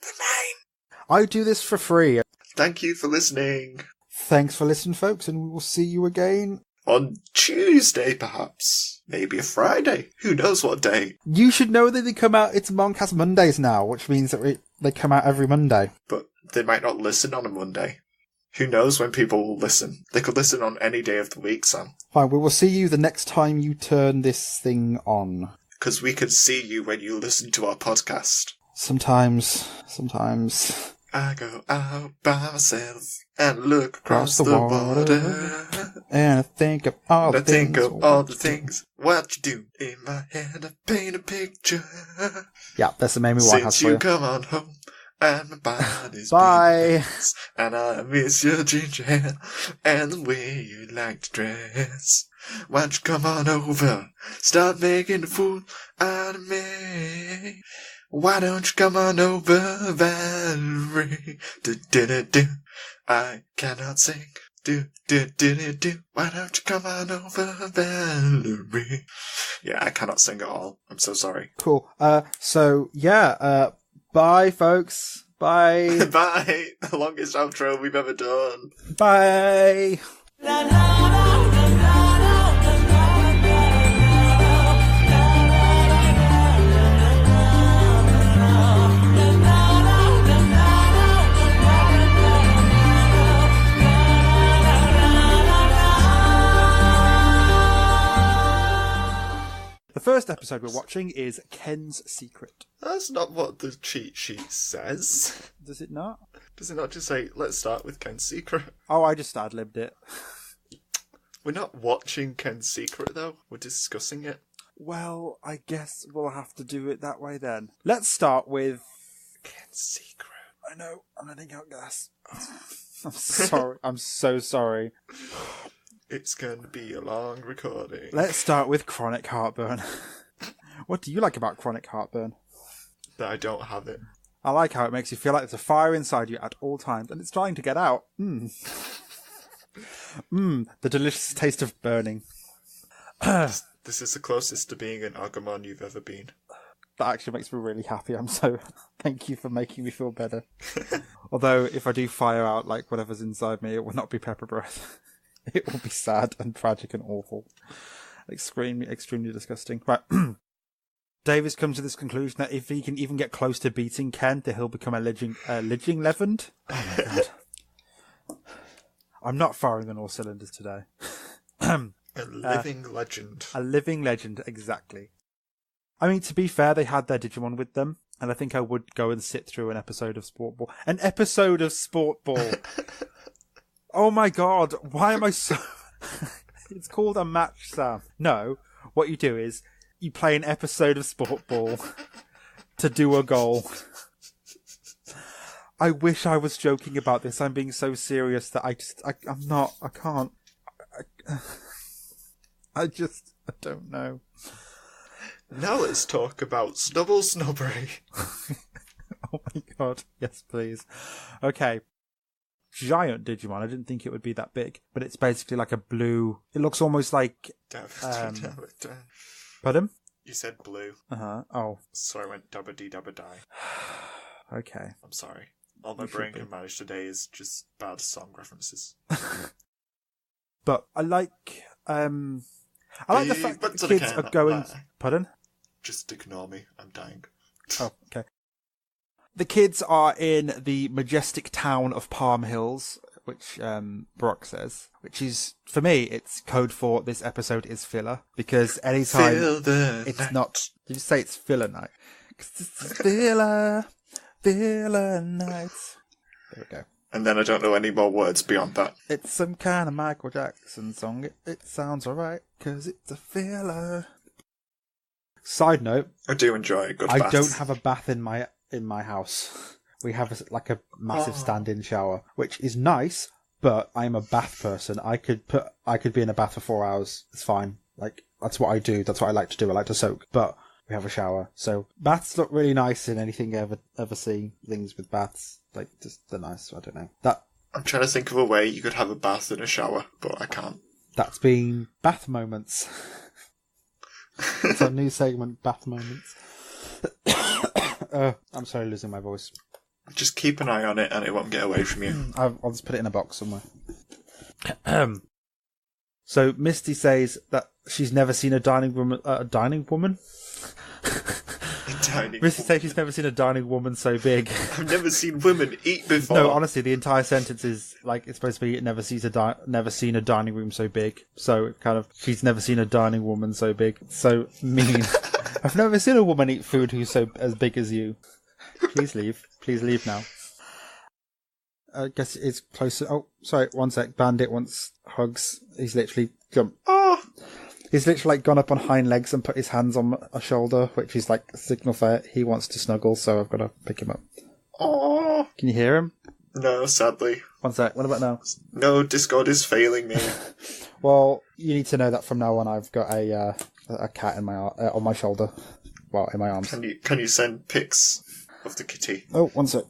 Speaker 2: They're mine.
Speaker 1: I do this for free.
Speaker 2: Thank you for listening.
Speaker 1: Thanks for listening, folks, and we will see you again
Speaker 2: on Tuesday, perhaps. Maybe a Friday. Who knows what day.
Speaker 1: You should know that they come out, it's Moncast Mondays now, which means that they come out every Monday.
Speaker 2: But they might not listen on a Monday. Who knows when people will listen? They could listen on any day of the week, Sam.
Speaker 1: Fine, we will see you the next time you turn this thing on.
Speaker 2: Because we can see you when you listen to our podcast.
Speaker 1: Sometimes.
Speaker 2: I go out by myself and look across the water.
Speaker 1: And I think of all the
Speaker 2: things. What you do in my head, I paint a picture.
Speaker 1: Yeah, that's the Amy Winehouse for you.
Speaker 2: Since you come on home. And my body's
Speaker 1: bye.
Speaker 2: And I miss your ginger hair and the way you like to dress. Why don't you come on over? Start making a fool out of me. Why don't you come on over, Valerie? Do. I cannot sing. Do. Why don't you come on over, Valerie? Yeah, I cannot sing at all. I'm so sorry.
Speaker 1: Cool. Bye, folks. Bye.
Speaker 2: Bye. The longest outro we've ever done.
Speaker 1: Bye. The first episode we're watching is Ken's Secret.
Speaker 2: That's not what the cheat sheet says.
Speaker 1: Does it not?
Speaker 2: Does it not just say, let's start with Ken's Secret?
Speaker 1: Oh, I just ad-libbed it.
Speaker 2: We're not watching Ken's Secret, though. We're discussing it.
Speaker 1: Well, I guess we'll have to do it that way then. Let's start with
Speaker 2: Ken's Secret.
Speaker 1: I know, I'm letting out gas. I'm sorry. I'm so sorry.
Speaker 2: It's going to be a long recording.
Speaker 1: Let's start with chronic heartburn. What do you like about chronic heartburn?
Speaker 2: That I don't have it.
Speaker 1: I like how it makes you feel like there's a fire inside you at all times, and it's trying to get out. The delicious taste of burning.
Speaker 2: This is the closest to being an Agumon you've ever been.
Speaker 1: That actually makes me really happy. Thank you for making me feel better. Although, if I do fire out, like, whatever's inside me, it will not be pepper breath. It will be sad and tragic and awful. Extremely disgusting. Right. Davis comes to this conclusion that if he can even get close to beating Ken, that he'll become a legend. Legend? Oh my god. I'm not firing on all cylinders today.
Speaker 2: A living legend.
Speaker 1: A living legend, exactly. I mean, to be fair, they had their Digimon with them, and I think I would go and sit through an episode of Sport Ball. An episode of Sport Ball! Oh my god, why am I so... It's called a match, Sam. No, what you do is, you play an episode of Sport Ball to do a goal. I wish I was joking about this. I'm being so serious that I'm not. I can't. I don't know.
Speaker 2: Now let's talk about Snubble Snubbery.
Speaker 1: Oh my god, yes please. Okay. Giant Digimon. I didn't think it would be that big, but it's basically like a blue... It looks almost like... Pardon?
Speaker 2: You said blue.
Speaker 1: Uh-huh. Oh.
Speaker 2: So I went dabba-dee-dabba-die.
Speaker 1: Okay.
Speaker 2: I'm sorry. All my brain can manage today is just bad song references.
Speaker 1: But I like the fact that kids are going... Pardon?
Speaker 2: Just ignore me. I'm dying.
Speaker 1: Oh, okay. The kids are in the majestic town of Palm Hills, which Brock says, which is, for me, it's code for this episode is filler, because anytime it's not... Did you say it's filler night? 'Cause it's filler nights. There we go.
Speaker 2: And then I don't know any more words beyond that.
Speaker 1: It's some kind of Michael Jackson song. It sounds alright, because it's a filler. Side note.
Speaker 2: I do enjoy a good bath.
Speaker 1: I don't have a bath in my house. We have a massive stand-in shower, which is nice, but I'm a bath person. I could be in a bath for 4 hours. It's fine. Like, that's what I do. That's what I like to do. I like to soak. But we have a shower. So baths look really nice in anything you ever see. Things with baths. Like, just, they're nice. I don't know.
Speaker 2: I'm trying to think of a way you could have a bath and a shower, but I can't.
Speaker 1: That's been Bath Moments. It's a new segment, Bath Moments. I'm sorry, losing my voice.
Speaker 2: Just keep an eye on it and it won't get away from you.
Speaker 1: I'll just put it in a box somewhere. So Misty says that she's never seen a dining woman. Misty says she's never seen a dining woman so big.
Speaker 2: I've never seen women eat before.
Speaker 1: No, honestly, the entire sentence is like it's supposed to be. Never seen a dining room so big. So it kind of she's never seen a dining woman so big. So mean. I've never seen a woman eat food who's so as big as you. Please leave. Please leave now. I guess it's closer. Oh, sorry. One sec. Bandit wants hugs. He's literally jumped.
Speaker 2: Oh.
Speaker 1: He's literally like gone up on hind legs and put his hands on a shoulder, which is like a signal for he wants to snuggle. So I've got to pick him up.
Speaker 2: Oh.
Speaker 1: Can you hear him?
Speaker 2: No, sadly.
Speaker 1: One sec. What about now?
Speaker 2: No, Discord is failing me.
Speaker 1: Well, you need to know that from now on, I've got a cat in on my shoulder, well, in my arms.
Speaker 2: Can you send pics of the kitty?
Speaker 1: Oh, one sec.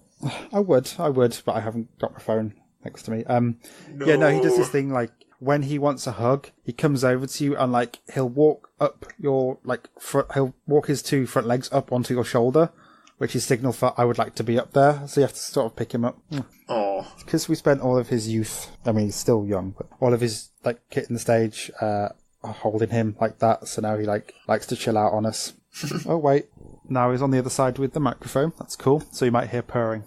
Speaker 1: I would, but I haven't got my phone next to me. Yeah, no, he does this thing like when he wants a hug, he comes over to you and like he'll walk up your he'll walk his two front legs up onto your shoulder, which is signal for I would like to be up there. So you have to sort of pick him up.
Speaker 2: Oh,
Speaker 1: because we spent all of his youth. I mean, he's still young, but all of his like kitten stage holding him like that. So now he likes to chill out on us. Oh wait. Now he's on the other side with the microphone. That's cool. So you might hear purring.